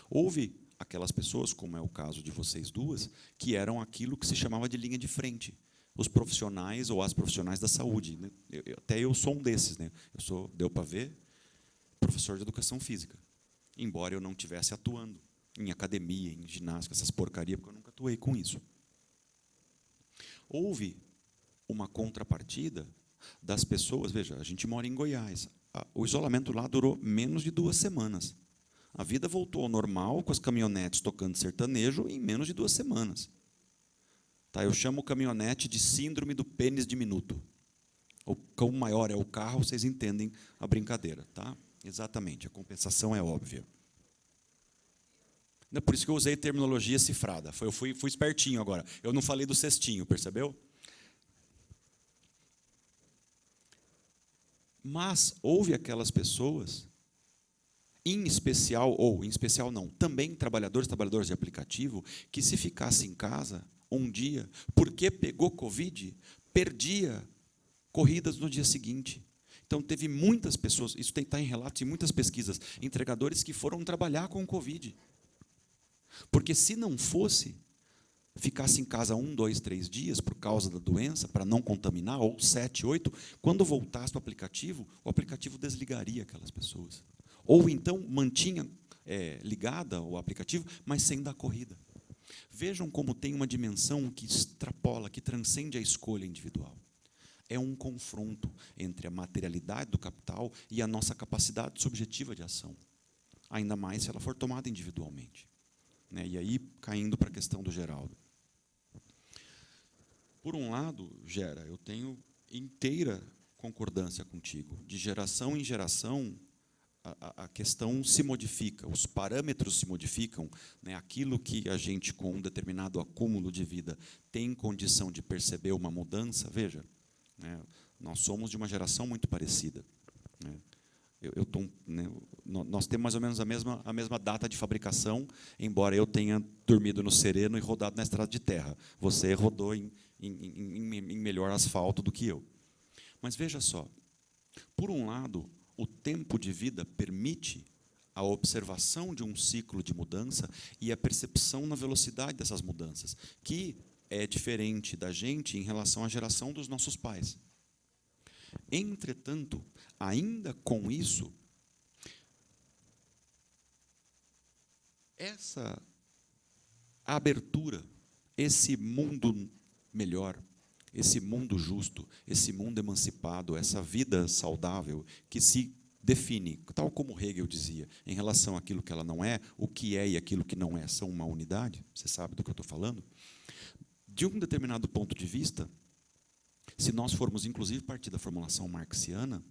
Houve aquelas pessoas, como é o caso de vocês duas, que eram aquilo que se chamava de linha de frente. Os profissionais ou as profissionais da saúde. Né? Até eu sou um desses. Né? Deu para ver, professor de educação física. embora eu não estivesse atuando em academia, em ginástica, essas porcarias, porque eu nunca atuei com isso. Houve uma contrapartida das pessoas. Veja, a gente mora em Goiás. O isolamento lá durou menos de 2 semanas. A vida voltou ao normal, com as caminhonetes tocando sertanejo, em menos de 2 semanas. Tá, eu chamo caminhonete de síndrome do pênis diminuto. O quão maior é o carro, vocês entendem a brincadeira. Tá? Exatamente, a compensação é óbvia. Por isso que eu usei terminologia cifrada. Eu fui espertinho agora. Eu não falei do cestinho, percebeu? Mas houve aquelas pessoas, em especial não, também trabalhadores de aplicativo, que se ficasse em casa um dia, porque pegou Covid, perdia corridas no dia seguinte. Então, teve muitas pessoas, isso está em relatos em muitas pesquisas, entregadores que foram trabalhar com Covid. Porque se não fosse, ficasse em casa 1, 2, 3 dias por causa da doença, para não contaminar, ou 7, 8, quando voltasse para o aplicativo desligaria aquelas pessoas. Ou então mantinha ligada o aplicativo, mas sem dar corrida. Vejam como tem uma dimensão que extrapola, que transcende a escolha individual. É um confronto entre a materialidade do capital e a nossa capacidade subjetiva de ação. Ainda mais se ela for tomada individualmente. E aí, caindo para a questão do Geraldo. Por um lado, Gera, eu tenho inteira concordância contigo. De geração em geração, a questão se modifica, os parâmetros se modificam. Aquilo que a gente, com um determinado acúmulo de vida, tem condição de perceber uma mudança, veja, nós somos de uma geração muito parecida. Nós temos mais ou menos a mesma data de fabricação, embora eu tenha dormido no sereno e rodado na estrada de terra. Você rodou em melhor asfalto do que eu. Mas veja só, por um lado, o tempo de vida permite a observação de um ciclo de mudança e a percepção na velocidade dessas mudanças, que é diferente da gente em relação à geração dos nossos pais. Entretanto, ainda com isso, essa abertura, esse mundo melhor, esse mundo justo, esse mundo emancipado, essa vida saudável que se define, tal como Hegel dizia, em relação àquilo que ela não é, o que é e aquilo que não é são uma unidade, você sabe do que eu estou falando? De um determinado ponto de vista, se nós formos, inclusive, partir da formulação marxiana,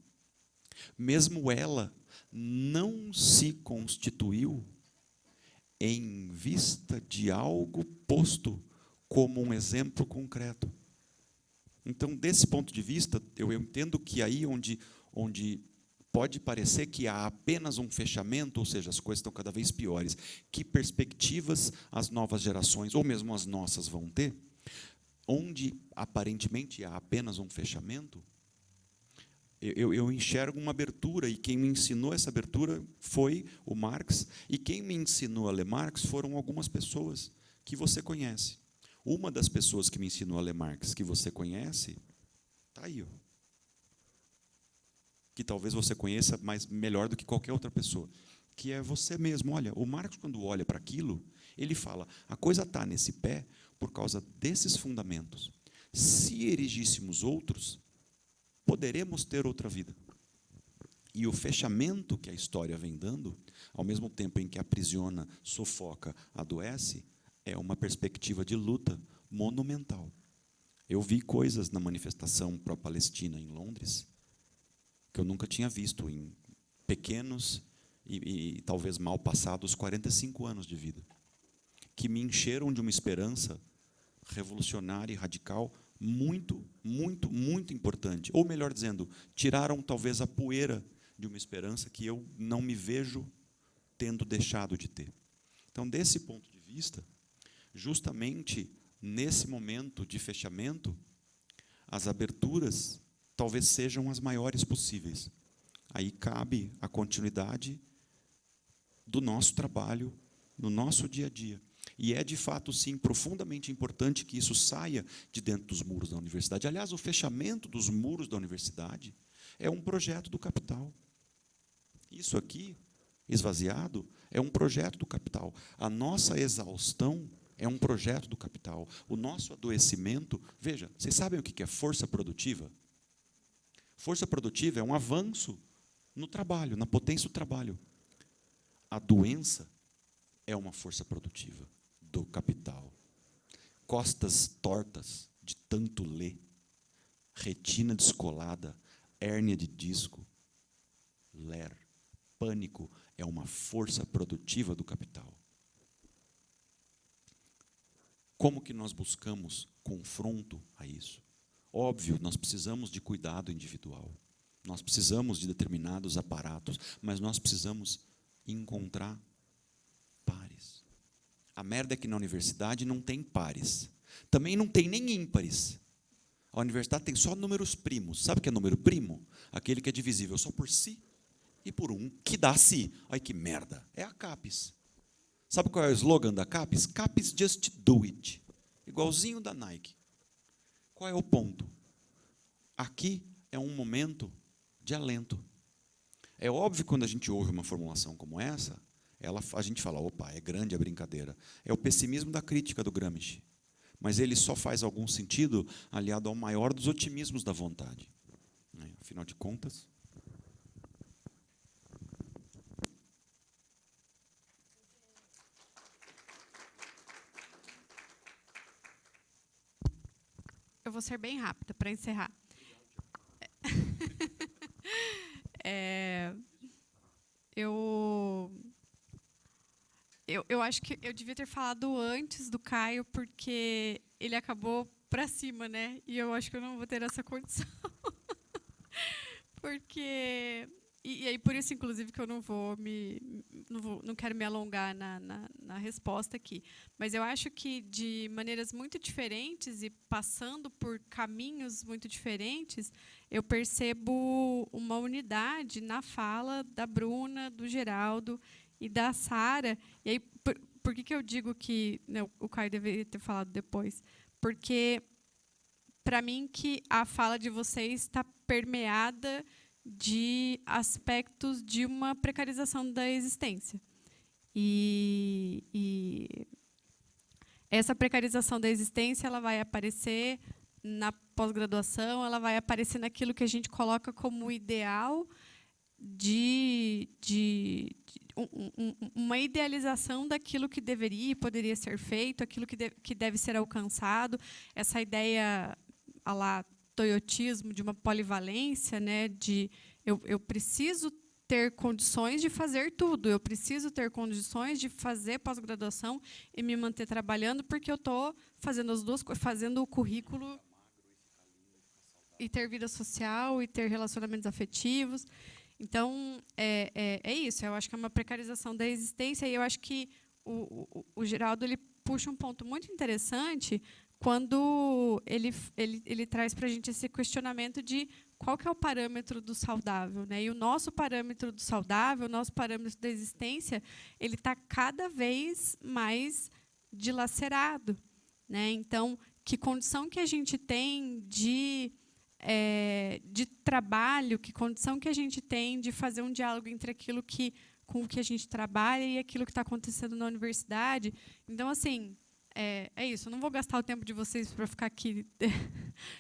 mesmo ela não se constituiu em vista de algo posto como um exemplo concreto. Então, desse ponto de vista, eu entendo que aí onde pode parecer que há apenas um fechamento, ou seja, as coisas estão cada vez piores, que perspectivas as novas gerações, ou mesmo as nossas, vão ter, onde aparentemente há apenas um fechamento, eu enxergo uma abertura, e quem me ensinou essa abertura foi o Marx, e quem me ensinou a ler Marx foram algumas pessoas que você conhece. Uma das pessoas que me ensinou a ler Marx, que você conhece, está aí. Que talvez você conheça melhor do que qualquer outra pessoa, que é você mesmo. Olha, o Marx, quando olha para aquilo, ele fala, a coisa está nesse pé por causa desses fundamentos. Se erigíssemos outros, poderemos ter outra vida. E o fechamento que a história vem dando, ao mesmo tempo em que aprisiona, sufoca, adoece, é uma perspectiva de luta monumental. Eu vi coisas na manifestação pró-Palestina em Londres que eu nunca tinha visto em pequenos e talvez mal passados 45 anos de vida, que me encheram de uma esperança revolucionária e radical muito, muito, muito importante. Ou, melhor dizendo, tiraram talvez a poeira de uma esperança que eu não me vejo tendo deixado de ter. Então, desse ponto de vista, justamente nesse momento de fechamento, as aberturas talvez sejam as maiores possíveis. Aí cabe a continuidade do nosso trabalho, no nosso dia a dia. E é, de fato, sim, profundamente importante que isso saia de dentro dos muros da universidade. Aliás, o fechamento dos muros da universidade é um projeto do capital. Isso aqui esvaziado é um projeto do capital. A nossa exaustão é um projeto do capital. O nosso adoecimento... Veja, vocês sabem o que é força produtiva? Força produtiva é um avanço no trabalho, na potência do trabalho. A doença é uma força produtiva do capital. Costas tortas de tanto ler, retina descolada, hérnia de disco, ler, pânico é uma força produtiva do capital. Como que nós buscamos confronto a isso? Óbvio, nós precisamos de cuidado individual, nós precisamos de determinados aparatos, mas nós precisamos encontrar pares. A merda é que na universidade não tem pares. Também não tem nem ímpares. A universidade tem só números primos. Sabe o que é número primo? Aquele que é divisível só por si e por um, que dá si. Ai, que merda. É a CAPES. Sabe qual é o slogan da CAPES? CAPES Just Do It. Igualzinho da Nike. Qual é o ponto? Aqui é um momento de alento. É óbvio que quando a gente ouve uma formulação como essa, a gente fala, opa, é grande a brincadeira. É o pessimismo da crítica do Gramsci. Mas ele só faz algum sentido aliado ao maior dos otimismos da vontade. Afinal de contas... Eu vou ser bem rápida para encerrar. Eu acho que eu devia ter falado antes do Caio, porque ele acabou para cima, né? E eu acho que eu não vou ter essa condição. Porque... E aí, por isso, inclusive, que eu não quero me alongar na resposta aqui. Mas eu acho que, de maneiras muito diferentes e passando por caminhos muito diferentes, eu percebo uma unidade na fala da Bruna, do Geraldo e da Sara. E aí, por que eu digo que, né, o Caio deveria ter falado depois? Porque, para mim, que a fala de vocês está permeada de aspectos de uma precarização da existência. E essa precarização da existência ela vai aparecer na pós-graduação, ela vai aparecer naquilo que a gente coloca como ideal de uma idealização daquilo que deveria e poderia ser feito, aquilo que deve ser alcançado, essa ideia à la toyotismo, de uma polivalência, né, de eu preciso ter condições de fazer tudo, eu preciso ter condições de fazer pós-graduação e me manter trabalhando, porque eu estou fazendo as duas coisas, fazendo o currículo e ter vida social e ter relacionamentos afetivos. Então, é isso, eu acho que é uma precarização da existência, e eu acho que o Geraldo ele puxa um ponto muito interessante quando ele traz para a gente esse questionamento de qual que é o parâmetro do saudável, né? E o nosso parâmetro do saudável, o nosso parâmetro da existência, ele está cada vez mais dilacerado, né? Então, que condição que a gente tem de trabalho, que condição que a gente tem de fazer um diálogo entre aquilo com o que a gente trabalha e aquilo que está acontecendo na universidade. Então, assim, é isso. Eu não vou gastar o tempo de vocês para ficar aqui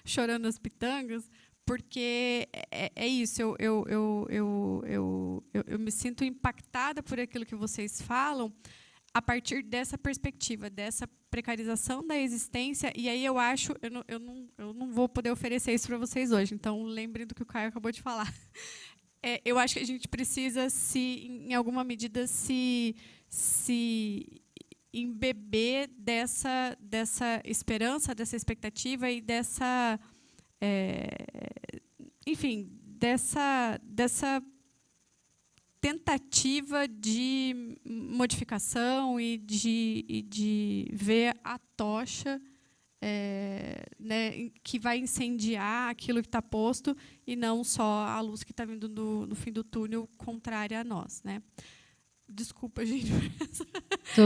chorando as pitangas, porque é isso. Eu me sinto impactada por aquilo que vocês falam a partir dessa perspectiva, dessa precarização da existência. E aí eu acho, eu não vou poder oferecer isso para vocês hoje. Então, lembrem do que o Caio acabou de falar. Eu acho que a gente precisa, em alguma medida, se embeber dessa esperança, dessa expectativa e dessa, enfim, dessa tentativa de modificação e de ver a tocha, né, que vai incendiar aquilo que está posto e não só a luz que está vindo no fim do túnel contrária a nós, né? Desculpa, gente,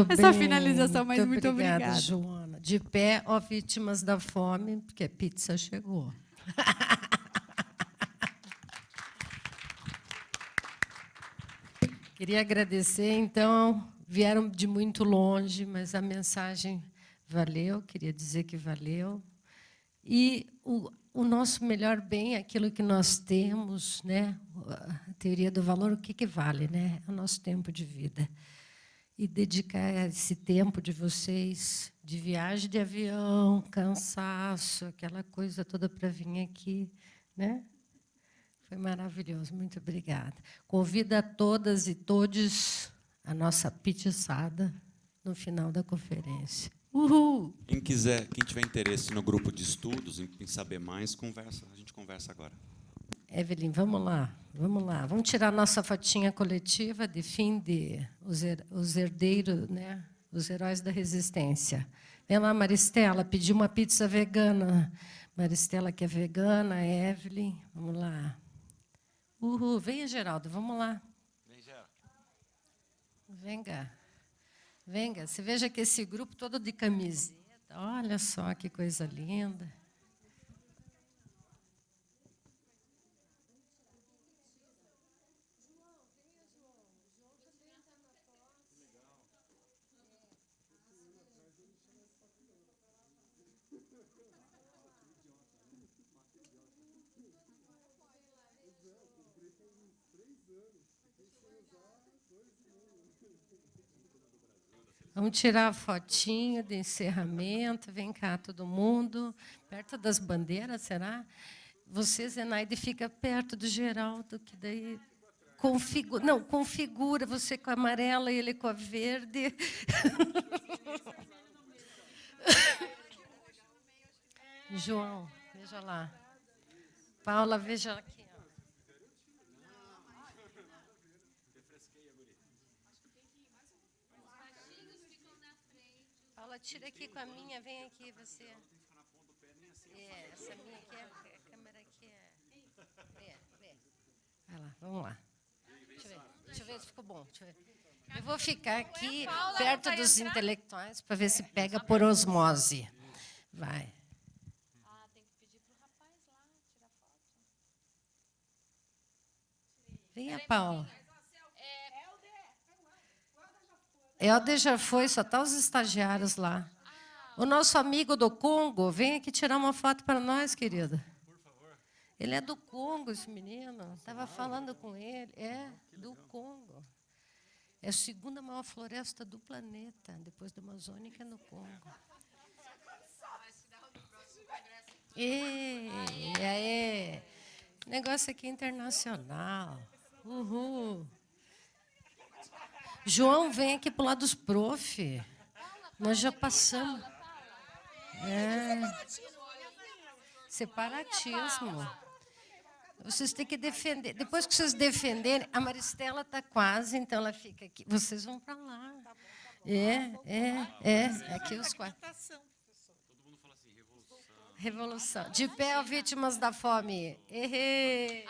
essa finalização, mas muito obrigada. Joana. De pé, ó, vítimas da fome, porque a pizza chegou. Queria agradecer, então, vieram de muito longe, mas a mensagem valeu, queria dizer que valeu. E o nosso melhor bem é aquilo que nós temos, né? A teoria do valor, o que vale, né? É o nosso tempo de vida. E dedicar esse tempo de vocês, de viagem de avião, cansaço, aquela coisa toda para vir aqui, né? Foi maravilhoso, muito obrigada. Convido a todas e todos a nossa pitiçada no final da conferência. Uhul! Quem tiver interesse no grupo de estudos, em saber mais, a gente conversa agora. Evelyn, vamos lá, vamos lá. Vamos tirar nossa fotinha coletiva de fim de os herdeiros, né? Os heróis da resistência. Vem lá, Maristela, pediu uma pizza vegana. Maristela, que é vegana, Evelyn, vamos lá. Uhul, venha, Geraldo, vamos lá. Vem, Geraldo. Venga. Venga, você veja que esse grupo todo de camiseta, olha só que coisa linda. Vamos tirar a fotinho de encerramento. Vem cá, todo mundo. Perto das bandeiras, será? Você, Zenaide, fica perto do Geraldo, que daí configura. Não, configura você com a amarela e ele com a verde. João, veja lá. Paula, veja aqui. Paula, tira aqui com a minha, vem aqui você. Essa minha aqui, a câmera aqui é. Vai lá, vamos lá. Deixa eu ver se ficou bom. Eu vou ficar aqui perto dos intelectuais para ver se pega por osmose. Vai. Tem que pedir para o rapaz lá tirar foto. Venha, Paula. Helder já foi, só tá os estagiários lá. O nosso amigo do Congo, vem aqui tirar uma foto para nós, querida. Por favor. Ele é do Congo, esse menino. Estava falando com ele. É, do Congo. É a segunda maior floresta do planeta, depois da Amazônica, no Congo. Aê! O negócio aqui é internacional. Uhul. João, vem aqui para o lado dos prof. Nós já passamos. Separatismo. Vocês têm que defender. Depois que vocês defenderem, a Maristela está quase, então ela fica aqui. Vocês vão para lá. Aqui os quatro. Todo mundo fala assim, revolução. Revolução. De pé, vítimas da fome. Aê!